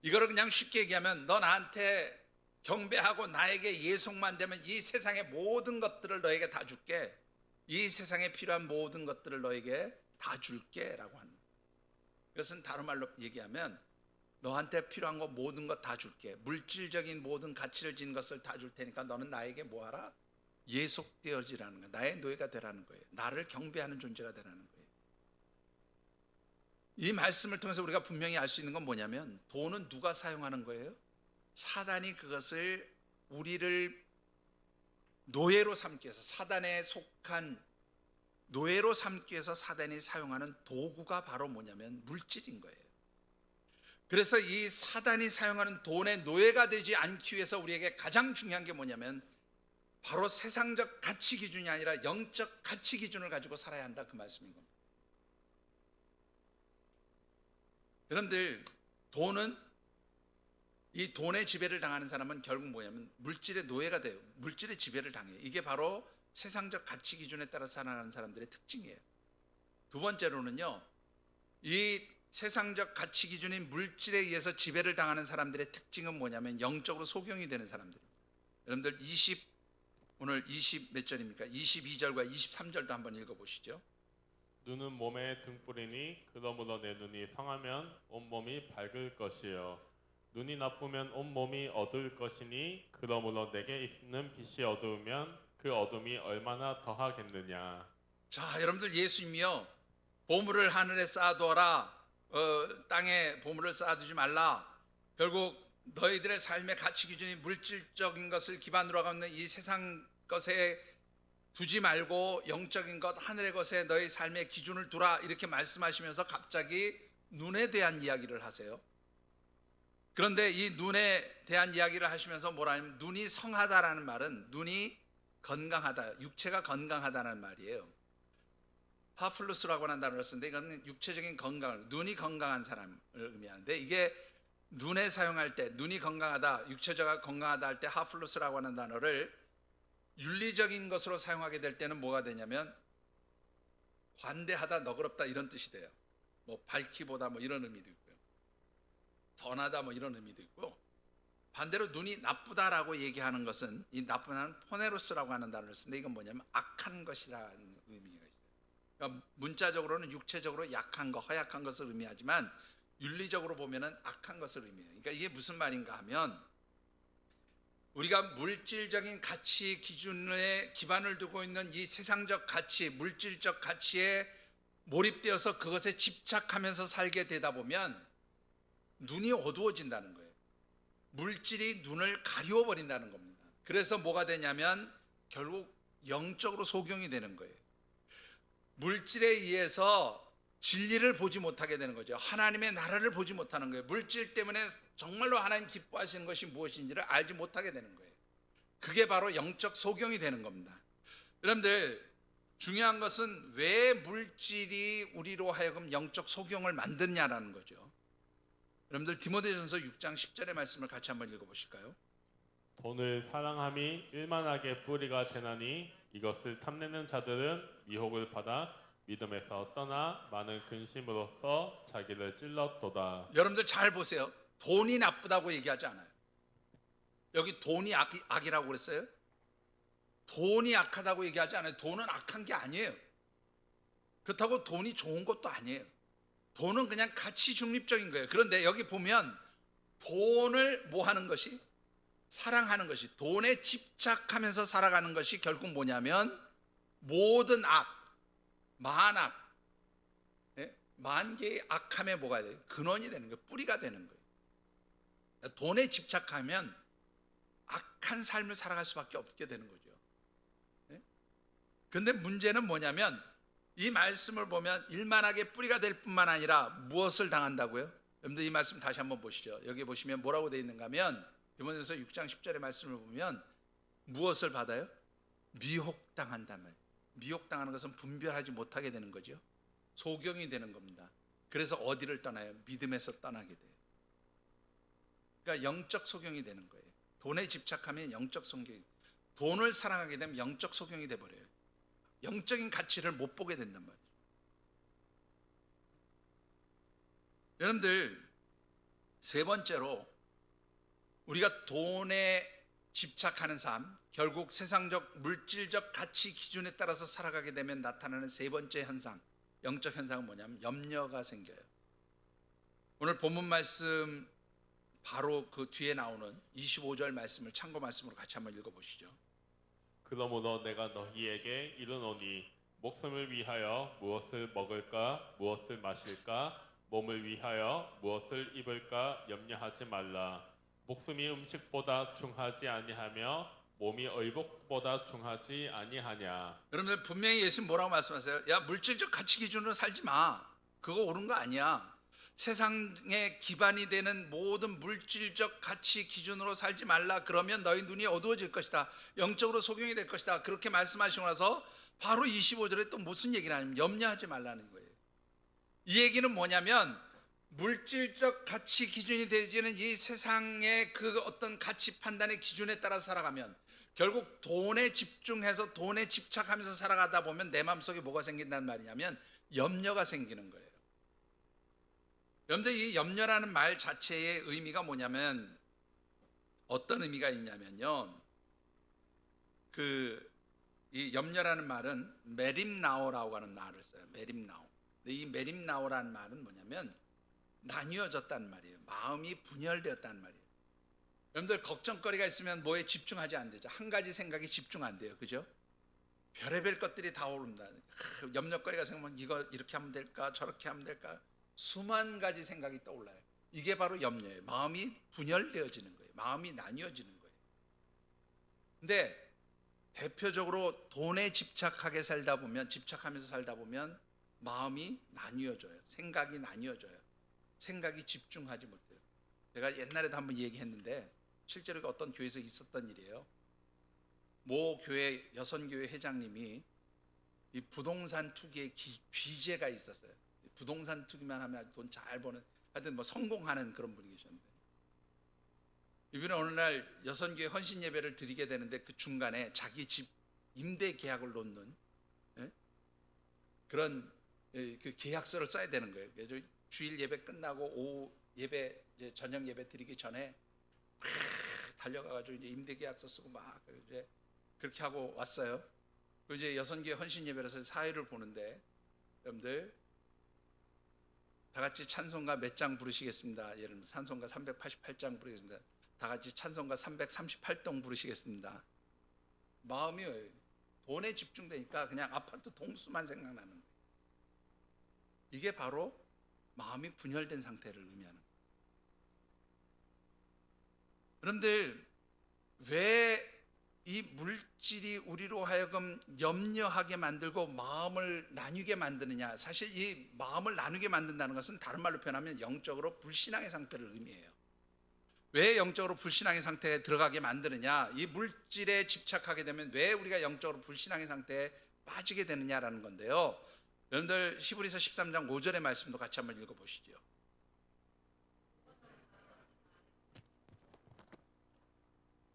이거를 그냥 쉽게 얘기하면 너 나한테 경배하고 나에게 예속만 되면 이 세상의 모든 것들을 너에게 다 줄게. 이 세상에 필요한 모든 것들을 너에게 다 줄게 라고 하는 거예요. 이것은 다른 말로 얘기하면 너한테 필요한 거 모든 것 다 줄게. 물질적인 모든 가치를 지닌 것을 다 줄 테니까 너는 나에게 뭐하라? 예속되어지라는 거예요. 나의 노예가 되라는 거예요. 나를 경배하는 존재가 되라는 거예요. 이 말씀을 통해서 우리가 분명히 알 수 있는 건 뭐냐면 돈은 누가 사용하는 거예요? 사단이 그것을 우리를 노예로 삼기 위해서 사단에 속한 노예로 삼기 위해서 사단이 사용하는 도구가 바로 뭐냐면 물질인 거예요. 그래서 이 사단이 사용하는 돈의 노예가 되지 않기 위해서 우리에게 가장 중요한 게 뭐냐면 바로 세상적 가치 기준이 아니라 영적 가치 기준을 가지고 살아야 한다, 그 말씀인 겁니다. 여러분들, 이 돈의 지배를 당하는 사람은 결국 뭐냐면 물질의 노예가 돼요. 물질의 지배를 당해요. 이게 바로 세상적 가치 기준에 따라 살아가는 사람들의 특징이에요. 두 번째로는요, 이 세상적 가치 기준인 물질에 의해서 지배를 당하는 사람들의 특징은 뭐냐면 영적으로 소경이 되는 사람들입니다. 여러분들 오늘 20 몇 절입니까? 22절과 23절도 한번 읽어보시죠. 눈은 몸의 등불이니 그러므로 내 눈이 성하면 온몸이 밝을 것이요 눈이 나쁘면 온몸이 어두울 것이니 그러므로 내게 있는 빛이 어두우면 그 어둠이 얼마나 더하겠느냐. 자, 여러분들, 예수님이요, 보물을 하늘에 쌓아두어라, 땅에 보물을 쌓아두지 말라. 결국 너희들의 삶의 가치 기준이 물질적인 것을 기반으로 하고 있는 이 세상 것에 두지 말고 영적인 것, 하늘의 것에 너희 삶의 기준을 두라, 이렇게 말씀하시면서 갑자기 눈에 대한 이야기를 하세요. 그런데 이 눈에 대한 이야기를 하시면서 뭐라 하냐면, 눈이 성하다라는 말은 눈이 건강하다, 육체가 건강하다는 말이에요. 하플루스라고 하는 단어를 쓰는데 이건 육체적인 건강, 눈이 건강한 사람을 의미하는데, 이게 눈에 사용할 때 눈이 건강하다, 육체가 건강하다 할 때 하플루스라고 하는 단어를 윤리적인 것으로 사용하게 될 때는 뭐가 되냐면 관대하다, 너그럽다, 이런 뜻이 돼요. 뭐 밝기보다 뭐 이런 의미도 있고요, 선하다 뭐 이런 의미도 있고, 반대로 눈이 나쁘다라고 얘기하는 것은 이 나쁘다는 포네로스라고 하는 단어를 쓰는데 이건 뭐냐면 악한 것이라는 의미가 있어요. 그러니까 문자적으로는 육체적으로 약한 것, 허약한 것을 의미하지만 윤리적으로 보면은 악한 것을 의미해요. 그러니까 이게 무슨 말인가 하면, 우리가 물질적인 가치 기준에 기반을 두고 있는 이 세상적 가치, 물질적 가치에 몰입되어서 그것에 집착하면서 살게 되다 보면 눈이 어두워진다는 거예요. 물질이 눈을 가리워버린다는 겁니다. 그래서 뭐가 되냐면 결국 영적으로 소경이 되는 거예요. 물질에 의해서 진리를 보지 못하게 되는 거죠. 하나님의 나라를 보지 못하는 거예요. 물질 때문에 정말로 하나님 기뻐하시는 것이 무엇인지를 알지 못하게 되는 거예요. 그게 바로 영적 소경이 되는 겁니다. 여러분들, 중요한 것은 왜 물질이 우리로 하여금 영적 소경을 만드냐라는 거죠. 여러분들, 디모데전서 6장 10절의 말씀을 같이 한번 읽어보실까요? 돈을 사랑함이 일만하게 뿌리가 되나니 이것을 탐내는 자들은 미혹을 받아 믿음에서 떠나 많은 근심으로써 자기를 찔렀도다. 여러분들 잘 보세요. 돈이 나쁘다고 얘기하지 않아요. 여기 돈이 악이라고 그랬어요? 돈이 악하다고 얘기하지 않아요. 돈은 악한 게 아니에요. 그렇다고 돈이 좋은 것도 아니에요. 돈은 그냥 가치 중립적인 거예요. 그런데 여기 보면 돈을 뭐 하는 것이? 사랑하는 것이, 돈에 집착하면서 살아가는 것이 결국 뭐냐면 모든 악, 만악, 만 개의 악함에 뭐가 돼요? 근원이 되는 거예요. 뿌리가 되는 거예요. 돈에 집착하면 악한 삶을 살아갈 수밖에 없게 되는 거죠. 그런데 문제는 뭐냐면 이 말씀을 보면 일만하게 뿌리가 될 뿐만 아니라 무엇을 당한다고요? 여러분들, 이 말씀 다시 한번 보시죠. 여기 보시면 뭐라고 되어 있는가 하면 디모데전서 6장 10절의 말씀을 보면 무엇을 받아요? 미혹당한단 말이에요. 미혹당하는 것은 분별하지 못하게 되는 거죠. 소경이 되는 겁니다. 그래서 어디를 떠나요? 믿음에서 떠나게 돼요. 그러니까 영적 소경이 되는 거예요. 돈에 집착하면 영적 소경이, 돈을 사랑하게 되면 영적 소경이 돼버려요. 영적인 가치를 못 보게 된단 말이에요. 여러분들, 세 번째로 우리가 돈에 집착하는 삶, 결국 세상적 물질적 가치 기준에 따라서 살아가게 되면 나타나는 세 번째 현상, 영적 현상은 뭐냐면 염려가 생겨요. 오늘 본문 말씀 바로 그 뒤에 나오는 25절 말씀을 참고 말씀으로 같이 한번 읽어보시죠. 그러므로 내가 너희에게 이르노니 목숨을 위하여 무엇을 먹을까 무엇을 마실까 몸을 위하여 무엇을 입을까 염려하지 말라. 목숨이 음식보다 중하지 아니하며 몸이 의복보다 중하지 아니하냐. 여러분들 분명히 예수님 뭐라고 말씀하세요? 야, 물질적 가치 기준으로 살지 마. 그거 옳은 거 아니야. 세상의 기반이 되는 모든 물질적 가치 기준으로 살지 말라. 그러면 너희 눈이 어두워질 것이다. 영적으로 소경이 될 것이다. 그렇게 말씀하시고 나서 바로 25절에 또 무슨 얘기를 하냐면 염려하지 말라는 거예요. 이 얘기는 뭐냐면 물질적 가치 기준이 되지는 이 세상의 그 어떤 가치 판단의 기준에 따라 살아가면 결국 돈에 집중해서 돈에 집착하면서 살아가다 보면 내 마음속에 뭐가 생긴다는 말이냐면 염려가 생기는 거예요. 여러분들 이 염려라는 말 자체의 의미가 뭐냐면 어떤 의미가 있냐면요. 이 염려라는 말은 메림나오라고 하는 말을 써요. 메림나오. 근데 이 메림나오라는 말은 뭐냐면 나뉘어졌다는 말이에요. 마음이 분열되었다는 말이에요. 여러분들 걱정거리가 있으면 뭐에 집중하지 안 되죠. 한 가지 생각이 집중 안 돼요. 그죠? 별의별 것들이 다 오릅니다. 염려거리가 생기면 이거 이렇게 하면 될까? 저렇게 하면 될까? 수만 가지 생각이 떠올라요. 이게 바로 염려예요. 마음이 분열되어지는 거예요. 마음이 나뉘어지는 거예요. 근데 대표적으로 돈에 집착하면서 살다 보면 마음이 나뉘어져요. 생각이 나뉘어져요. 생각이 집중하지 못해요. 제가 옛날에도 한번 얘기했는데 실제로 어떤 교회에서 있었던 일이에요. 모 교회 여선교회 회장님이 이 부동산 투기의 귀재가 있었어요. 부동산 투기만 하면 돈 잘 버는, 하여튼 뭐 성공하는 그런 분이 계셨는데 이분은 어느 날 여선교회 헌신 예배를 드리게 되는데 그 중간에 자기 집 임대 계약을 놓는 그런 그 계약서를 써야 되는 거예요. 그래서 주일 예배 끝나고 오후 예배, 이제 저녁 예배 드리기 전에 막 달려가가지고 이제 임대 계약서 쓰고 막 이제 그렇게 하고 왔어요. 그리고 이제 여선교회 헌신 예배라서 사회를 보는데 여러분들 다 같이 찬송가 몇 장 부르시겠습니다. 예를 들면 찬송가 388장 부르겠습니다. 다 같이 찬송가 338동 부르시겠습니다. 마음이 돈에 집중되니까 그냥 아파트 동수만 생각나는 거예요. 이게 바로 마음이 분열된 상태를 의미하는 거예요. 여러분들 왜 이 물질이 우리로 하여금 염려하게 만들고 마음을 나뉘게 만드느냐. 사실 이 마음을 나누게 만든다는 것은 다른 말로 표현하면 영적으로 불신앙의 상태를 의미해요. 왜 영적으로 불신앙의 상태에 들어가게 만드느냐. 이 물질에 집착하게 되면 왜 우리가 영적으로 불신앙의 상태에 빠지게 되느냐라는 건데요. 여러분들 히브리서 13장 5절의 말씀도 같이 한번 읽어보시죠.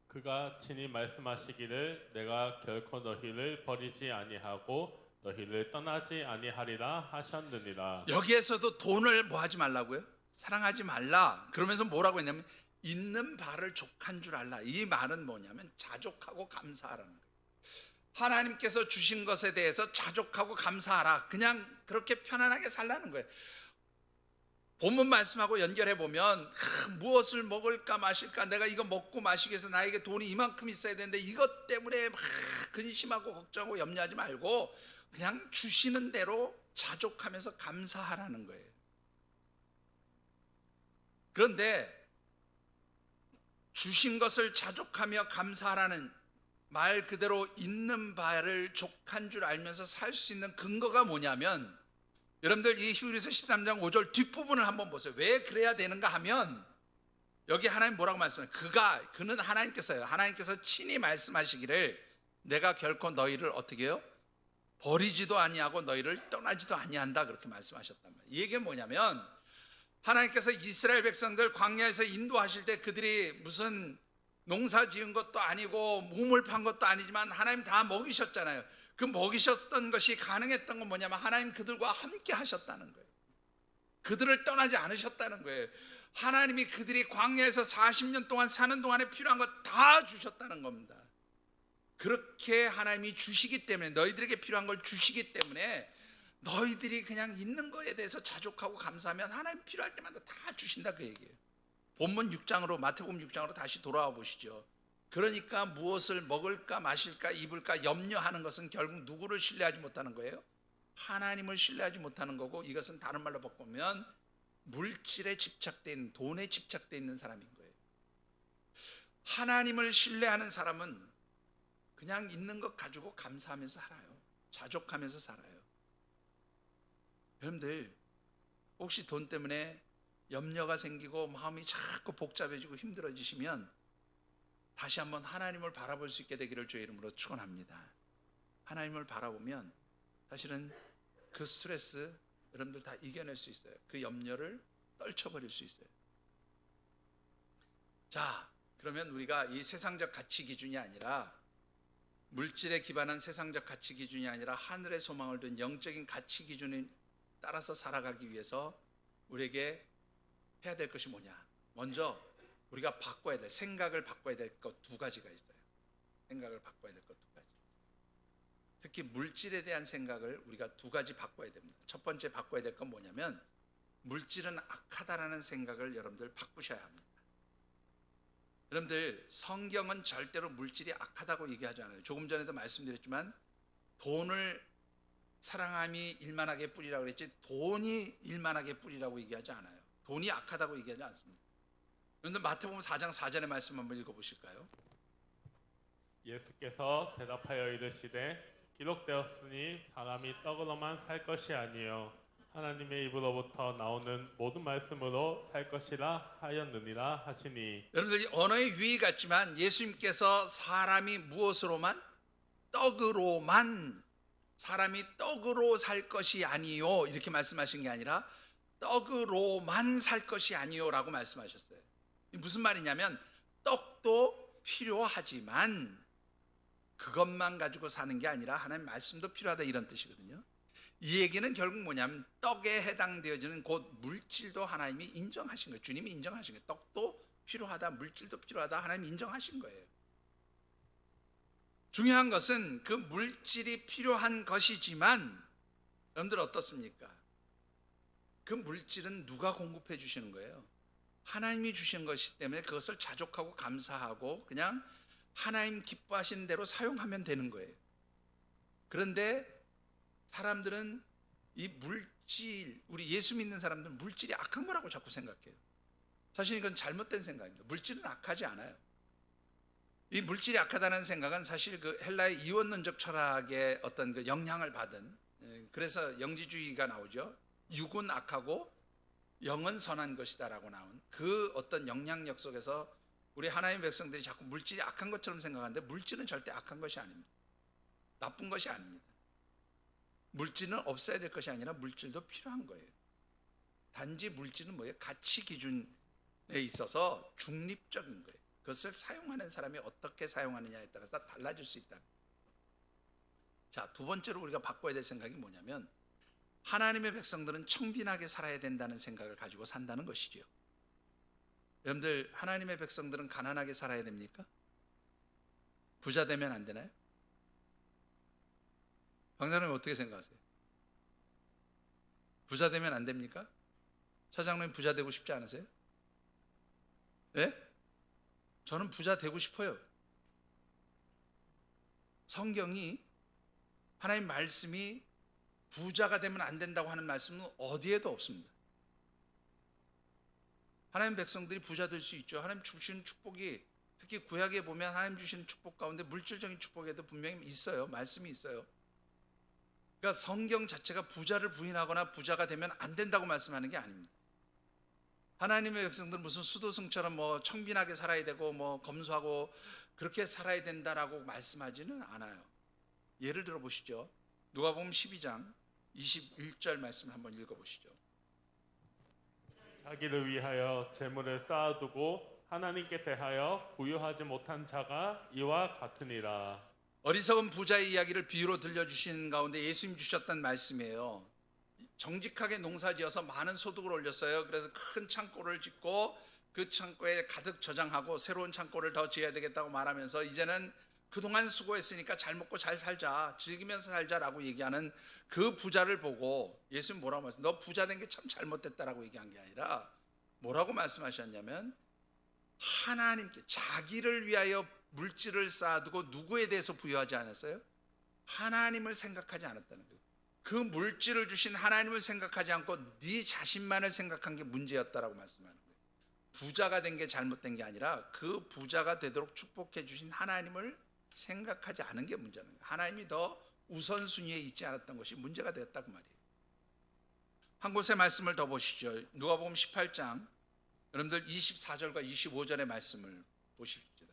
그가 친히 말씀하시기를 내가 결코 너희를 버리지 아니하고 너희를 떠나지 아니하리라 하셨느니라. 여기에서도 돈을 뭐 하지 말라고요? 사랑하지 말라. 그러면서 뭐라고 했냐면 있는 바를 족한 줄 알라. 이 말은 뭐냐면 자족하고 감사하라는 거예요. 하나님께서 주신 것에 대해서 자족하고 감사하라. 그냥 그렇게 편안하게 살라는 거예요. 본문 말씀하고 연결해 보면 무엇을 먹을까 마실까, 내가 이거 먹고 마시기 위해서 나에게 돈이 이만큼 있어야 되는데 이것 때문에 막 근심하고 걱정하고 염려하지 말고 그냥 주시는 대로 자족하면서 감사하라는 거예요. 그런데 주신 것을 자족하며 감사하라는 말 그대로 있는 바를 족한 줄 알면서 살 수 있는 근거가 뭐냐면, 여러분들 이 히브리서 13장 5절 뒷부분을 한번 보세요. 왜 그래야 되는가 하면 여기 하나님 뭐라고 말씀해요? 그는 하나님께서요. 하나님께서 친히 말씀하시기를 내가 결코 너희를 어떻게 해요? 버리지도 아니하고 너희를 떠나지도 아니한다. 그렇게 말씀하셨단 말이에요. 이 얘기는 뭐냐면 하나님께서 이스라엘 백성들 광야에서 인도하실 때 그들이 무슨 농사 지은 것도 아니고 우물 판 것도 아니지만 하나님 다 먹이셨잖아요. 그 먹이셨던 것이 가능했던 건 뭐냐면 하나님 그들과 함께 하셨다는 거예요. 그들을 떠나지 않으셨다는 거예요. 하나님이 그들이 광야에서 40년 동안 사는 동안에 필요한 것 다 주셨다는 겁니다. 그렇게 하나님이 주시기 때문에, 너희들에게 필요한 걸 주시기 때문에 너희들이 그냥 있는 거에 대해서 자족하고 감사하면 하나님 필요할 때마다 다 주신다, 그 얘기예요. 본문 6장으로, 마태복음 6장으로 다시 돌아와 보시죠. 그러니까 무엇을 먹을까 마실까 입을까 염려하는 것은 결국 누구를 신뢰하지 못하는 거예요? 하나님을 신뢰하지 못하는 거고, 이것은 다른 말로 바꾸면 물질에 집착되어 있는, 돈에 집착되어 있는 사람인 거예요. 하나님을 신뢰하는 사람은 그냥 있는 것 가지고 감사하면서 살아요. 자족하면서 살아요. 여러분들 혹시 돈 때문에 염려가 생기고 마음이 자꾸 복잡해지고 힘들어지시면 다시 한번 하나님을 바라볼 수 있게 되기를 주의 이름으로 축원합니다. 하나님을 바라보면 사실은 그 스트레스 여러분들 다 이겨낼 수 있어요. 그 염려를 떨쳐버릴 수 있어요. 자, 그러면 우리가 이 세상적 가치 기준이 아니라 물질에 기반한 세상적 가치 기준이 아니라 하늘의 소망을 둔 영적인 가치 기준에 따라서 살아가기 위해서 우리에게 해야 될 것이 뭐냐? 먼저 우리가 바꿔야 될, 생각을 바꿔야 될 것 두 가지가 있어요. 생각을 바꿔야 될 것 두 가지. 특히 물질에 대한 생각을 우리가 두 가지 바꿔야 됩니다. 첫 번째 바꿔야 될 건 뭐냐면 물질은 악하다라는 생각을 여러분들 바꾸셔야 합니다. 여러분들 성경은 절대로 물질이 악하다고 얘기하지 않아요. 조금 전에도 말씀드렸지만 돈을 사랑함이 일만하게 뿌리라고 그랬지 돈이 일만하게 뿌리라고 얘기하지 않아요. 돈이 악하다고 얘기하지 않습니다. 여러분들 마태복음 4장 4절의 말씀 한번 읽어보실까요? 예수께서 대답하여 이르시되 기록되었으니 사람이 떡으로만 살 것이 아니요 하나님의 입으로부터 나오는 모든 말씀으로 살 것이라 하였느니라 하시니. 여러분들 언어의 유의 같지만 예수님께서 사람이 무엇으로만? 떡으로만, 사람이 떡으로 살 것이 아니요 이렇게 말씀하신 게 아니라 떡으로만 살 것이 아니요 라고 말씀하셨어요. 무슨 말이냐면 떡도 필요하지만 그것만 가지고 사는 게 아니라 하나님 말씀도 필요하다 이런 뜻이거든요. 이 얘기는 결국 뭐냐면 떡에 해당되어지는 곧 물질도 하나님이 인정하신 거예요. 주님이 인정하신 거예요. 떡도 필요하다, 물질도 필요하다 하나님이 인정하신 거예요. 중요한 것은 그 물질이 필요한 것이지만 여러분들 어떻습니까? 그 물질은 누가 공급해 주시는 거예요? 하나님이 주신 것이기 때문에 그것을 자족하고 감사하고 그냥 하나님 기뻐하시는 대로 사용하면 되는 거예요. 그런데 사람들은 이 물질, 우리 예수 믿는 사람들은 물질이 악한 거라고 자꾸 생각해요. 사실 이건 잘못된 생각입니다. 물질은 악하지 않아요. 이 물질이 악하다는 생각은 사실 그 헬라의 이원론적 철학의 어떤 그 영향을 받은, 그래서 영지주의가 나오죠. 육은 악하고 영은 선한 것이다라고 나온 그 어떤 영향력 속에서 우리 하나님의 백성들이 자꾸 물질이 악한 것처럼 생각하는데 물질은 절대 악한 것이 아닙니다. 나쁜 것이 아닙니다. 물질은 없어야 될 것이 아니라 물질도 필요한 거예요. 단지 물질은 뭐예요? 가치 기준에 있어서 중립적인 거예요. 그것을 사용하는 사람이 어떻게 사용하느냐에 따라서 달라질 수 있다. 자, 두 번째로 우리가 바꿔야 될 생각이 뭐냐면 하나님의 백성들은 청빈하게 살아야 된다는 생각을 가지고 산다는 것이지요. 여러분들 하나님의 백성들은 가난하게 살아야 됩니까? 부자 되면 안 되나요? 방장님 어떻게 생각하세요? 부자 되면 안 됩니까? 차장님 부자 되고 싶지 않으세요? 네? 저는 부자 되고 싶어요. 성경이 하나님 말씀이 부자가 되면 안 된다고 하는 말씀은 어디에도 없습니다. 하나님 백성들이 부자 될 수 있죠. 하나님 주시는 축복이 특히 구약에 보면 하나님 주시는 축복 가운데 물질적인 축복에도 분명히 있어요. 말씀이 있어요. 그러니까 성경 자체가 부자를 부인하거나 부자가 되면 안 된다고 말씀하는 게 아닙니다. 하나님의 백성들은 무슨 수도승처럼 뭐 청빈하게 살아야 되고 뭐 검소하고 그렇게 살아야 된다라고 말씀하지는 않아요. 예를 들어 보시죠. 누가복음 12장 21절 말씀 한번 읽어보시죠. 자기를 위하여 재물을 쌓아두고 하나님께 대하여 부유하지 못한 자가 이와 같으니라. 어리석은 부자의 이야기를 비유로 들려주신 가운데 예수님 주셨던 말씀이에요. 정직하게 농사지어서 많은 소득을 올렸어요. 그래서 큰 창고를 짓고 그 창고에 가득 저장하고 새로운 창고를 더 지어야 되겠다고 말하면서 이제는 그동안 수고했으니까 잘 먹고 잘 살자, 즐기면서 살자라고 얘기하는 그 부자를 보고 예수님 뭐라고 말씀? 너 부자 된 게 참 잘못됐다라고 얘기한 게 아니라 뭐라고 말씀하셨냐면 하나님께 자기를 위하여 물질을 쌓아두고 누구에 대해서 부여하지 않았어요? 하나님을 생각하지 않았다는 거예요. 그 물질을 주신 하나님을 생각하지 않고 네 자신만을 생각한 게 문제였다라고 말씀하는 거예요. 부자가 된 게 잘못된 게 아니라 그 부자가 되도록 축복해 주신 하나님을 생각하지 않은 게 문제는 거예요. 하나님이 더 우선순위에 있지 않았던 것이 문제가 되었다 그 말이에요. 한 곳의 말씀을 더 보시죠. 누가복음 18장 여러분들 24절과 25절의 말씀을 보십시오.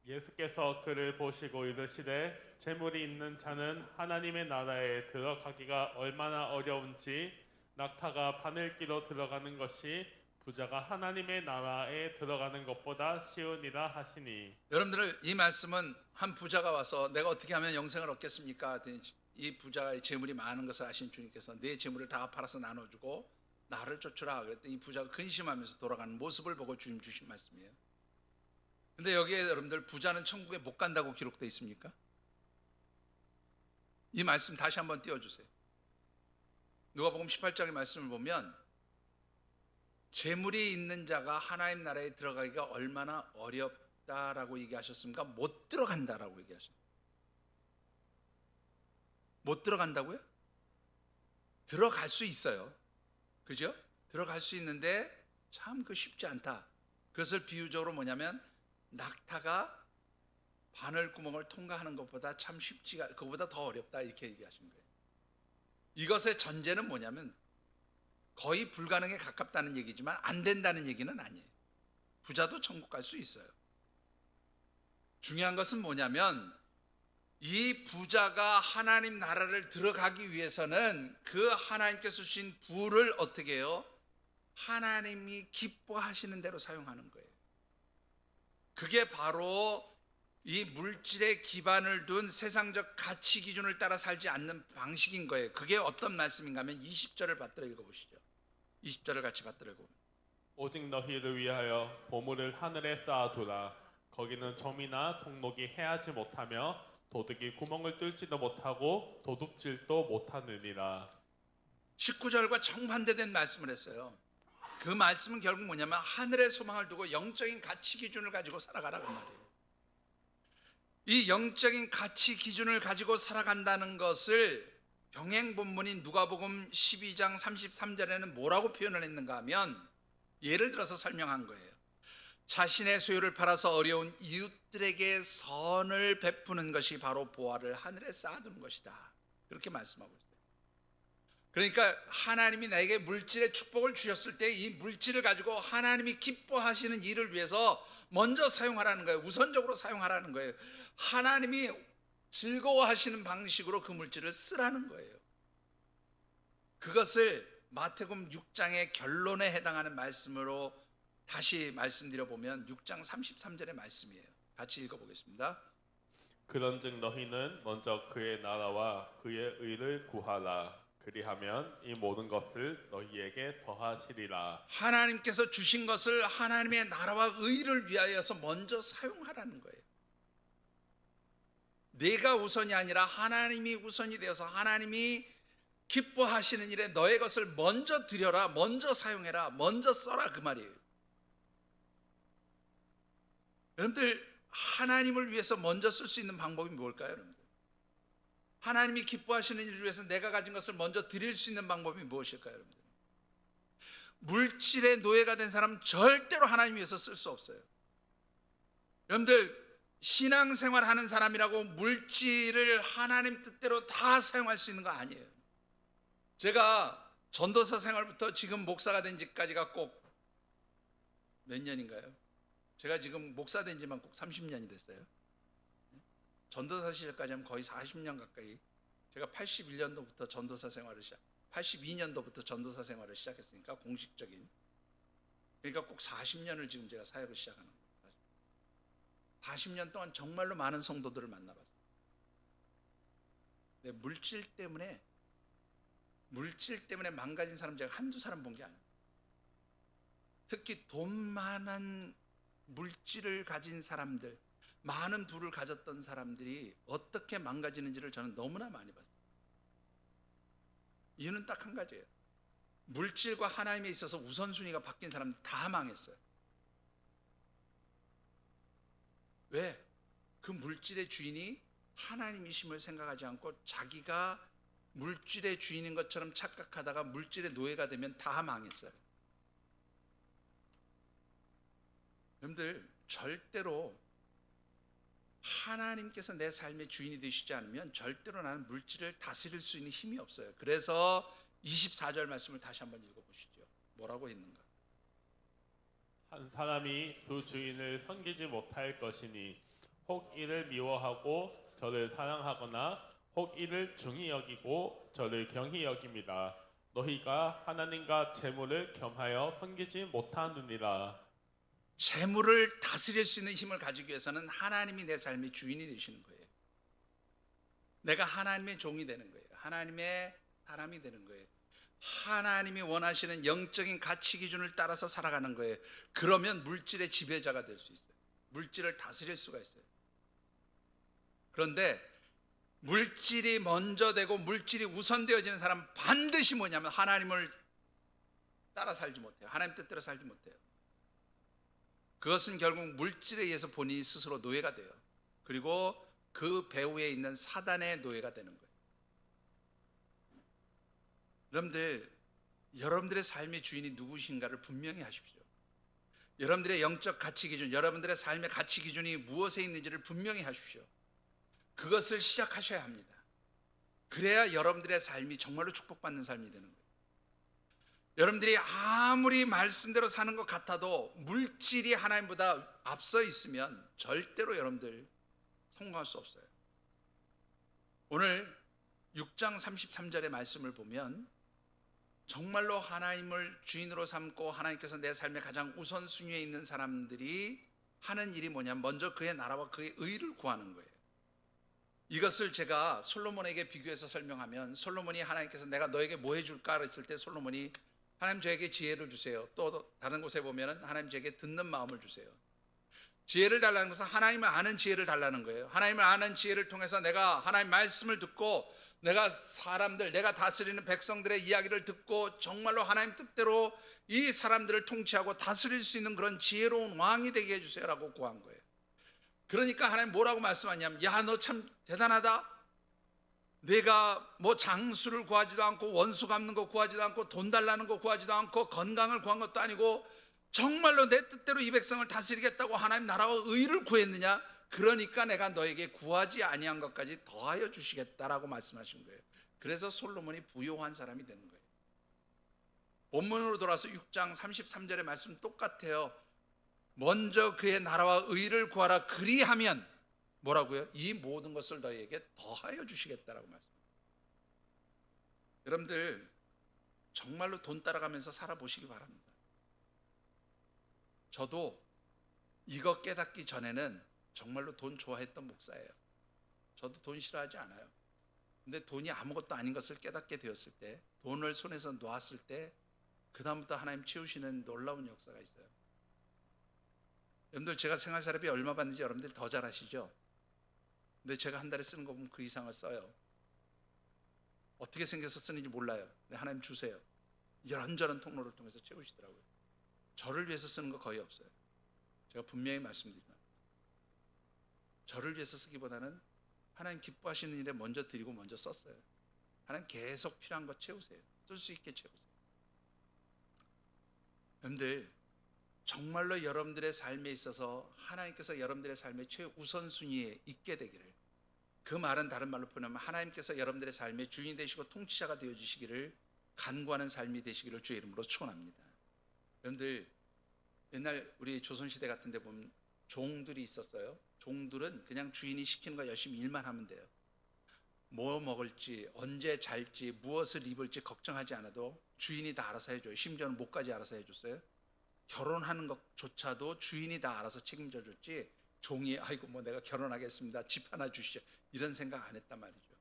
예수께서 그를 보시고 이르시되 재물이 있는 자는 하나님의 나라에 들어가기가 얼마나 어려운지 낙타가 바늘기로 들어가는 것이 부자가 하나님의 나라에 들어가는 것보다 쉬우니라 하시니. 여러분들 이 말씀은 한 부자가 와서 내가 어떻게 하면 영생을 얻겠습니까? 이 부자의 재물이 많은 것을 아신 주님께서 내 재물을 다 팔아서 나눠주고 나를 쫓으라 그랬더니 이 부자가 근심하면서 돌아가는 모습을 보고 주님 주신 말씀이에요. 근데 여기에 여러분들 부자는 천국에 못 간다고 기록되어 있습니까? 이 말씀 다시 한번 띄워주세요. 누가복음 18장의 말씀을 보면 재물이 있는 자가 하나님 나라에 들어가기가 얼마나 어렵다라고 얘기하셨습니까? 못 들어간다라고 얘기하셨습니다. 못 들어간다고요? 들어갈 수 있어요. 그죠? 들어갈 수 있는데 참 그 쉽지 않다. 그것을 비유적으로 뭐냐면 낙타가 바늘구멍을 통과하는 것보다 참 쉽지가, 그것보다 더 어렵다 이렇게 얘기하신 거예요. 이것의 전제는 뭐냐면 거의 불가능에 가깝다는 얘기지만 안 된다는 얘기는 아니에요. 부자도 천국 갈 수 있어요. 중요한 것은 뭐냐면 이 부자가 하나님 나라를 들어가기 위해서는 그 하나님께서 주신 부를 어떻게 해요? 하나님이 기뻐하시는 대로 사용하는 거예요. 그게 바로 이 물질에 기반을 둔 세상적 가치 기준을 따라 살지 않는 방식인 거예요. 그게 어떤 말씀인가 하면 20절을 받들어 읽어보시죠. 20절을 같이 받들어 읽어보면 오직 너희를 위하여 보물을 하늘에 쌓아두라. 거기는 점이나 동록이 해하지 못하며 도둑이 구멍을 뚫지도 못하고 도둑질도 못하느니라. 19절과 정반대된 말씀을 했어요. 그 말씀은 결국 뭐냐면 하늘의 소망을 두고 영적인 가치 기준을 가지고 살아가라고 말이에요. 이 영적인 가치 기준을 가지고 살아간다는 것을 병행 본문인 누가복음 12장 33절에는 뭐라고 표현을 했는가 하면 예를 들어서 설명한 거예요. 자신의 소유를 팔아서 어려운 이웃들에게 선을 베푸는 것이 바로 보화를 하늘에 쌓아두는 것이다. 그렇게 말씀하고 있어요. 그러니까 하나님이 나에게 물질의 축복을 주셨을 때 이 물질을 가지고 하나님이 기뻐하시는 일을 위해서 먼저 사용하라는 거예요. 우선적으로 사용하라는 거예요. 하나님이 즐거워하시는 방식으로 그 물질을 쓰라는 거예요. 그것을 마태복음 6장의 결론에 해당하는 말씀으로 다시 말씀드려 보면 6장 33절의 말씀이에요. 같이 읽어보겠습니다. 그런즉 너희는 먼저 그의 나라와 그의 의를 구하라. 그리하면 이 모든 것을 너희에게 더하시리라. 하나님께서 주신 것을 하나님의 나라와 의를 위하여서 먼저 사용하라는 거예요. 내가 우선이 아니라 하나님이 우선이 되어서 하나님이 기뻐하시는 일에 너의 것을 먼저 드려라, 먼저 사용해라, 먼저 써라 그 말이에요. 여러분들 하나님을 위해서 먼저 쓸 수 있는 방법이 뭘까요? 여러분들 하나님이 기뻐하시는 일을 위해서 내가 가진 것을 먼저 드릴 수 있는 방법이 무엇일까요? 여러분들 물질의 노예가 된 사람은 절대로 하나님 위해서 쓸 수 없어요. 여러분들 신앙생활 하는 사람이라고 물질을 하나님 뜻대로 다 사용할 수 있는 거 아니에요. 제가 전도사 생활부터 지금 목사가 된 지까지가 꼭 몇 년인가요? 제가 지금 목사 된 지만 꼭 30년이 됐어요. 전도사 시절까지 하면 거의 40년 가까이. 제가 81년도부터 전도사 생활을 82년도부터 전도사 생활을 시작했으니까 공식적인. 그러니까 꼭 40년을 지금 제가 사역을 시작하는 거예요. 40년 동안 정말로 많은 성도들을 만나봤어요. 근데 물질 때문에 망가진 사람 제가 한두 사람 본 게 아니에요. 특히 돈 많은 물질을 가진 사람들, 많은 부를 가졌던 사람들이 어떻게 망가지는지를 저는 너무나 많이 봤어요. 이유는 딱 한 가지예요. 물질과 하나님에 있어서 우선순위가 바뀐 사람들 다 망했어요. 왜? 그 물질의 주인이 하나님이심을 생각하지 않고 자기가 물질의 주인인 것처럼 착각하다가 물질의 노예가 되면 다 망했어요. 여러분들 절대로 하나님께서 내 삶의 주인이 되시지 않으면 절대로 나는 물질을 다스릴 수 있는 힘이 없어요. 그래서 24절 말씀을 다시 한번 읽어보시죠. 뭐라고 했는가? 한 사람이 두 주인을 섬기지 못할 것이니 혹 이를 미워하고 저를 사랑하거나 혹 이를 중히 여기고 저를 경히 여깁니다. 너희가 하나님과 재물을 겸하여 섬기지 못하느니라. 재물을 다스릴 수 있는 힘을 가지기 위해서는 하나님이 내 삶의 주인이 되시는 거예요. 내가 하나님의 종이 되는 거예요. 하나님의 사람이 되는 거예요. 하나님이 원하시는 영적인 가치 기준을 따라서 살아가는 거예요. 그러면 물질의 지배자가 될 수 있어요. 물질을 다스릴 수가 있어요. 그런데 물질이 먼저 되고 물질이 우선되어지는 사람은 반드시 뭐냐면 하나님을 따라 살지 못해요. 하나님 뜻대로 살지 못해요. 그것은 결국 물질에 의해서 본인이 스스로 노예가 돼요. 그리고 그 배후에 있는 사단의 노예가 되는 거예요. 여러분들의 삶의 주인이 누구신가를 분명히 하십시오. 여러분들의 영적 가치 기준, 여러분들의 삶의 가치 기준이 무엇에 있는지를 분명히 하십시오. 그것을 시작하셔야 합니다. 그래야 여러분들의 삶이 정말로 축복받는 삶이 되는 거예요. 여러분들이 아무리 말씀대로 사는 것 같아도 물질이 하나님보다 앞서 있으면 절대로 여러분들 성공할 수 없어요. 오늘 6장 33절의 말씀을 보면 정말로 하나님을 주인으로 삼고 하나님께서 내 삶의 가장 우선순위에 있는 사람들이 하는 일이 뭐냐면 먼저 그의 나라와 그의 의를 구하는 거예요. 이것을 제가 솔로몬에게 비교해서 설명하면, 솔로몬이 하나님께서 내가 너에게 뭐 해줄까 했을 때 솔로몬이 하나님 저에게 지혜를 주세요. 또 다른 곳에 보면 하나님 저에게 듣는 마음을 주세요. 지혜를 달라는 것은 하나님을 아는 지혜를 달라는 거예요. 하나님을 아는 지혜를 통해서 내가 하나님 말씀을 듣고 내가 사람들, 내가 다스리는 백성들의 이야기를 듣고 정말로 하나님 뜻대로 이 사람들을 통치하고 다스릴 수 있는 그런 지혜로운 왕이 되게 해주세요라고 구한 거예요. 그러니까 하나님 뭐라고 말씀하냐면, 야, 너 참 대단하다. 내가 뭐 장수를 구하지도 않고 원수 갚는 거 구하지도 않고 돈 달라는 거 구하지도 않고 건강을 구한 것도 아니고 정말로 내 뜻대로 이 백성을 다스리겠다고 하나님 나라와 의를 구했느냐? 그러니까 내가 너에게 구하지 아니한 것까지 더하여 주시겠다라고 말씀하신 거예요. 그래서 솔로몬이 부요한 사람이 되는 거예요. 본문으로 돌아서 6장 33절의 말씀 똑같아요. 먼저 그의 나라와 의를 구하라. 그리하면 뭐라고요? 이 모든 것을 너희에게 더하여 주시겠다라고 말씀합니다. 여러분들 정말로 돈 따라가면서 살아보시기 바랍니다. 저도 이거 깨닫기 전에는 정말로 돈 좋아했던 목사예요. 저도 돈 싫어하지 않아요. 근데 돈이 아무것도 아닌 것을 깨닫게 되었을 때, 돈을 손에서 놓았을 때 그 다음부터 하나님 채우시는 놀라운 역사가 있어요. 여러분들 제가 생활사례비 얼마 받는지 여러분들 더 잘 아시죠? 근데 제가 한 달에 쓰는 거 보면 그 이상을 써요. 어떻게 생겨서 쓰는지 몰라요. 근데 하나님 주세요. 이런저런 통로를 통해서 채우시더라고요. 저를 위해서 쓰는 거 거의 없어요. 제가 분명히 말씀드리지만 저를 위해서 쓰기보다는 하나님 기뻐하시는 일에 먼저 드리고 먼저 썼어요. 하나님 계속 필요한 거 채우세요. 쓸 수 있게 채우세요. 여러분들 정말로 여러분들의 삶에 있어서 하나님께서 여러분들의 삶의 최우선순위에 있게 되기를, 그 말은 다른 말로 표현하면 하나님께서 여러분들의 삶의 주인이 되시고 통치자가 되어주시기를 간구하는 삶이 되시기를 주의 이름으로 축원합니다. 여러분들 옛날 우리 조선시대 같은 데 보면 종들이 있었어요. 종들은 그냥 주인이 시키는 거 열심히 일만 하면 돼요. 뭐 먹을지, 언제 잘지, 무엇을 입을지 걱정하지 않아도 주인이 다 알아서 해줘요. 심지어는 목까지 알아서 해줬어요. 결혼하는 것조차도 주인이 다 알아서 책임져 줬지, 종이 아이고 뭐 내가 결혼하겠습니다, 집 하나 주시죠, 이런 생각 안 했단 말이죠.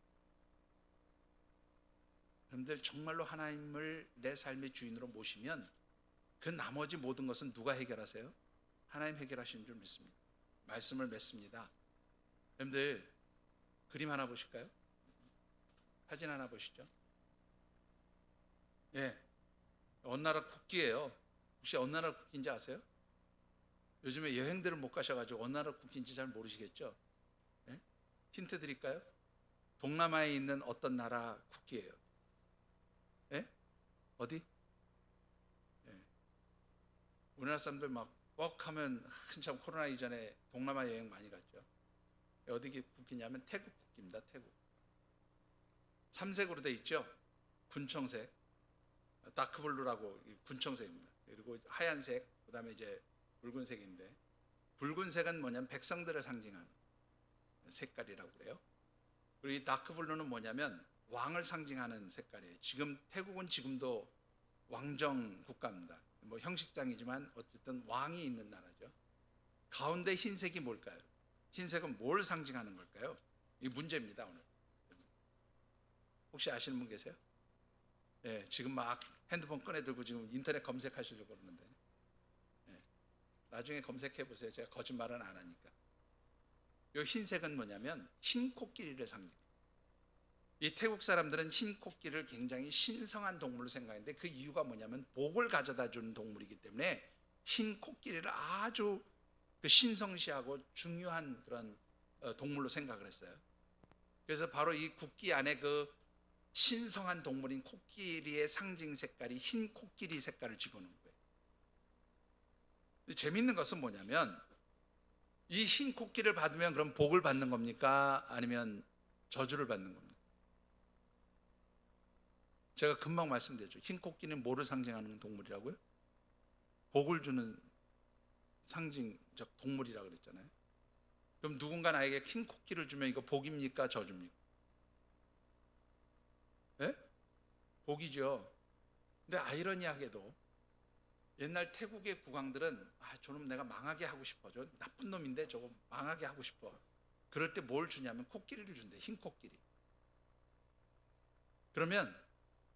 여러분들 정말로 하나님을 내 삶의 주인으로 모시면 그 나머지 모든 것은 누가 해결하세요? 하나님 해결하시는 줄 믿습니다. 말씀을 맺습니다. 여러분들 그림 하나 보실까요? 사진 하나 보시죠. 예, 어느 나라 국기예요. 혹시 어느 나라 국기인지 아세요? 요즘에 여행들을 못 가셔가지고 어느 나라 국기인지 잘 모르시겠죠? 예? 힌트 드릴까요? 동남아에 있는 어떤 나라 국기예요. 예? 어디? 예. 우리나라 사람들 막 뻑 하면 한참 코로나 이전에 동남아 여행 많이 갔죠. 어디 국기냐면 태국 국기입니다. 태국. 삼색으로 돼 있죠. 군청색, 다크블루라고 군청색입니다. 그리고 하얀색, 그다음에 이제 붉은색인데, 붉은색은 뭐냐면 백성들을 상징하는 색깔이라고 그래요. 그리고 이 다크블루는 뭐냐면 왕을 상징하는 색깔이에요. 지금 태국은 지금도 왕정 국가입니다. 뭐 형식상이지만 어쨌든 왕이 있는 나라죠. 가운데 흰색이 뭘까요? 흰색은 뭘 상징하는 걸까요? 이 문제입니다. 오늘 혹시 아시는 분 계세요? 예, 지금 막 핸드폰 꺼내 들고 지금 인터넷 검색하시려고 그러는데, 예, 나중에 검색해 보세요. 제가 거짓말은 안 하니까. 이 흰색은 뭐냐면 흰 코끼리를 상징해요. 이 태국 사람들은 흰 코끼리를 굉장히 신성한 동물로 생각하는데, 그 이유가 뭐냐면 복을 가져다 주는 동물이기 때문에 흰 코끼리를 아주 그 신성시하고 중요한 그런 동물로 생각을 했어요. 그래서 바로 이 국기 안에 그 신성한 동물인 코끼리의 상징 색깔이 흰 코끼리 색깔을 집어넣은 거예요. 재미있는 것은 뭐냐면 이 흰 코끼리를 받으면 그럼 복을 받는 겁니까? 아니면 저주를 받는 겁니까? 제가 금방 말씀드렸죠. 흰 코끼리는 뭐를 상징하는 동물이라고요? 복을 주는 상징적 동물이라고 그랬잖아요. 그럼 누군가 나에게 흰 코끼리를 주면 이거 복입니까? 저주입니까? 예? 복이죠. 근데 아이러니하게도 옛날 태국의 국왕들은 저놈 내가 망하게 하고 싶어. 저 나쁜 놈인데 저거 망하게 하고 싶어. 그럴 때 뭘 주냐면 코끼리를 준대. 흰 코끼리. 그러면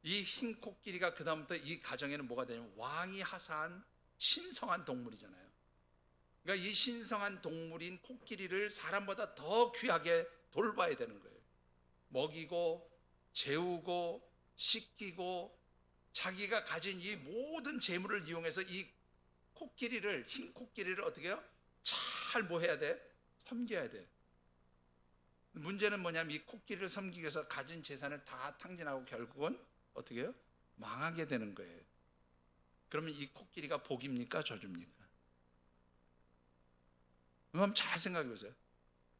이 흰 코끼리가 그 다음부터 이 가정에는 뭐가 되냐면 왕이 하사한 신성한 동물이잖아요. 그러니까 이 신성한 동물인 코끼리를 사람보다 더 귀하게 돌봐야 되는 거예요. 먹이고 재우고 씻기고 자기가 가진 이 모든 재물을 이용해서 이 코끼리를, 흰 코끼리를 어떻게 해요? 잘 뭐 해야 돼? 섬겨야 돼. 문제는 뭐냐면 이 코끼리를 섬기기 위해서 가진 재산을 다 탕진하고 결국은 어떻게 해요? 망하게 되는 거예요. 그러면 이 코끼리가 복입니까? 저주입니까? 한번 잘 생각해 보세요.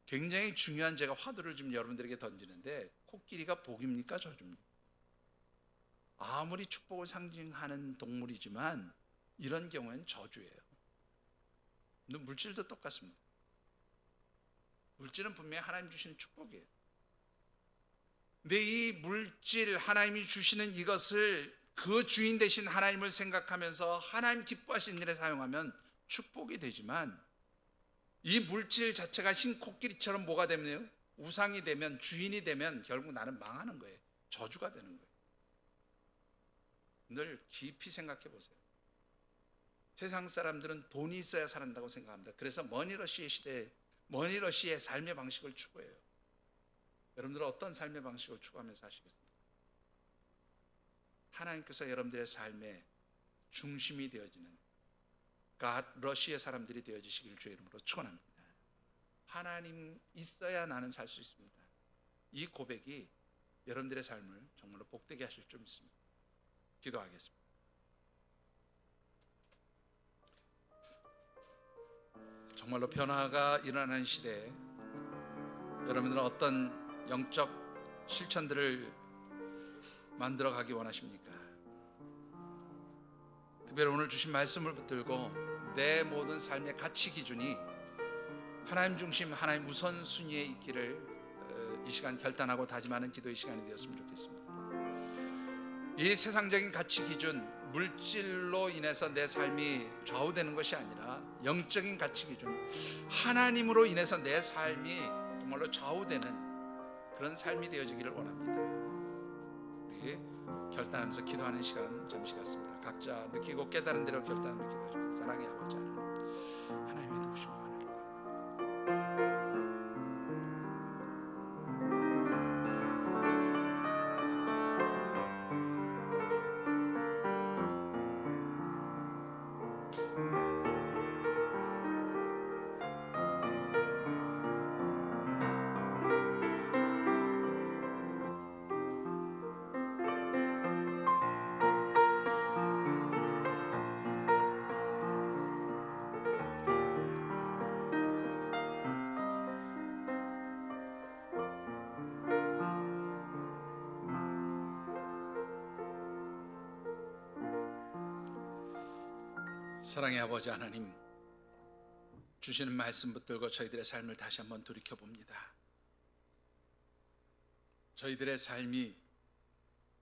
굉장히 중요한 제가 화두를 지금 여러분들에게 던지는데, 코끼리가 복입니까? 저주입니까? 아무리 축복을 상징하는 동물이지만 이런 경우에는 저주예요. 근데 물질도 똑같습니다. 물질은 분명히 하나님 주시는 축복이에요. 근데 이 물질, 하나님이 주시는 이것을 그 주인 되신 하나님을 생각하면서 하나님 기뻐하시는 일에 사용하면 축복이 되지만, 이 물질 자체가 흰 코끼리처럼 뭐가 되면요? 우상이 되면, 주인이 되면 결국 나는 망하는 거예요. 저주가 되는 거예요. 늘 깊이 생각해 보세요. 세상 사람들은 돈이 있어야 살아난다고 생각합니다. 그래서 머니러시의 시대에 머니러시의 삶의 방식을 추구해요. 여러분들은 어떤 삶의 방식을 추구하면서 사시겠습니까? 하나님께서 여러분들의 삶의 중심이 되어지는 러시의 사람들이 되어지시길 주의 이름으로 축원합니다. 하나님 있어야 나는 살 수 있습니다. 이 고백이 여러분들의 삶을 정말로 복되게 하실 줄 믿습니다. 기도하겠습니다. 정말로 변화가 일어나는 시대에 여러분들은 어떤 영적 실천들을 만들어 가기 원하십니까? 특별히 오늘 주신 말씀을 붙들고 내 모든 삶의 가치 기준이 하나님 중심, 하나님 우선순위에 있기를 이 시간 결단하고 다짐하는 기도의 시간이 되었으면 좋겠습니다. 이 세상적인 가치 기준, 물질로 인해서 내 삶이 좌우되는 것이 아니라 영적인 가치 기준, 하나님으로 인해서 내 삶이 정말로 좌우되는 그런 삶이 되어지기를 원합니다. 우리 결단하면서 기도하는 시간 잠시 갖습니다. 각자 느끼고 깨달은 대로 결단하며 기도하십시다. 사랑의 아버지 하나님, 하나님의 도우심과 하나님, 사랑의 아버지 하나님, 주시는 말씀 붙들고 저희들의 삶을 다시 한번 돌이켜봅니다. 저희들의 삶이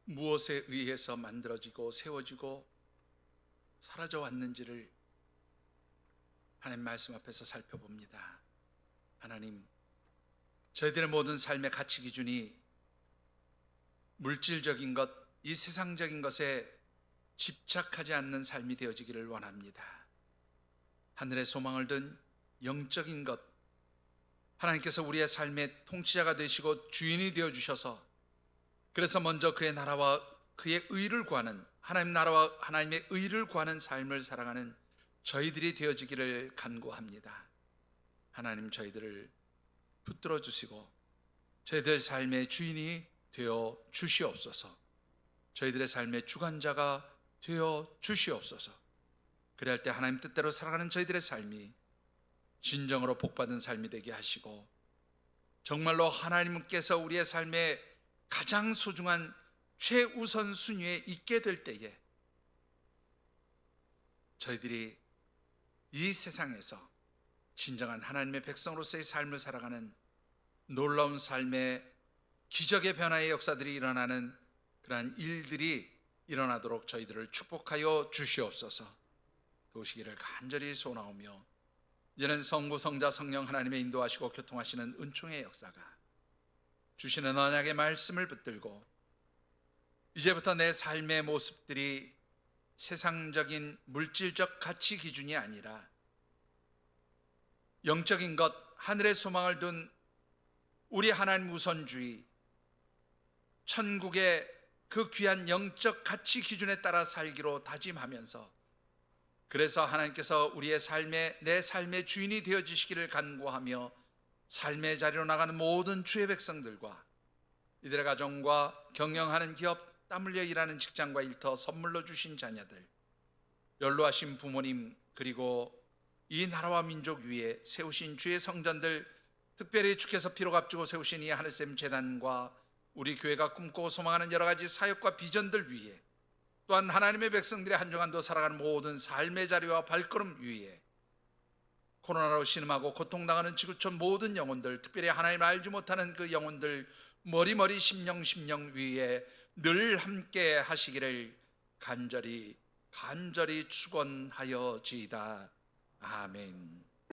무엇에 의해서 만들어지고 세워지고 사라져 왔는지를 하나님 말씀 앞에서 살펴봅니다. 하나님, 저희들의 모든 삶의 가치 기준이 물질적인 것, 이 세상적인 것에 집착하지 않는 삶이 되어지기를 원합니다. 하늘의 소망을 둔 영적인 것, 하나님께서 우리의 삶의 통치자가 되시고 주인이 되어주셔서 그래서 먼저 그의 나라와 그의 의를 구하는, 하나님 나라와 하나님의 의를 구하는 삶을 살아가는 저희들이 되어지기를 간구합니다. 하나님, 저희들을 붙들어 주시고 저희들 삶의 주인이 되어 주시옵소서. 저희들의 삶의 주관자가 되어 주시옵소서. 그래야 할 때 하나님 뜻대로 살아가는 저희들의 삶이 진정으로 복받은 삶이 되게 하시고, 정말로 하나님께서 우리의 삶에 가장 소중한 최우선 순위에 있게 될 때에 저희들이 이 세상에서 진정한 하나님의 백성으로서의 삶을 살아가는 놀라운 삶의 기적의 변화의 역사들이 일어나는 그러한 일들이 일어나도록 저희들을 축복하여 주시옵소서. 도우시기를 간절히 소원하오며, 이제는 성부, 성자, 성령 하나님의 인도하시고 교통하시는 은총의 역사가 주시는 언약의 말씀을 붙들고 이제부터 내 삶의 모습들이 세상적인 물질적 가치 기준이 아니라 영적인 것, 하늘의 소망을 둔 우리 하나님 우선주의, 천국의 그 귀한 영적 가치 기준에 따라 살기로 다짐하면서, 그래서 하나님께서 우리의 삶에, 내 삶의 주인이 되어주시기를 간구하며 삶의 자리로 나가는 모든 주의 백성들과 이들의 가정과 경영하는 기업, 땀 흘려 일하는 직장과 일터, 선물로 주신 자녀들, 연로하신 부모님, 그리고 이 나라와 민족 위에 세우신 주의 성전들, 특별히 주께서 피로 값주고 세우신 이 하늘샘 재단과 우리 교회가 꿈꾸고 소망하는 여러 가지 사역과 비전들 위에, 또한 하나님의 백성들의 한 주간도 살아가는 모든 삶의 자리와 발걸음 위에, 코로나로 신음하고 고통당하는 지구촌 모든 영혼들, 특별히 하나님 알지 못하는 그 영혼들 머리머리 심령 위에 늘 함께 하시기를 간절히 축원하여지이다. 아멘.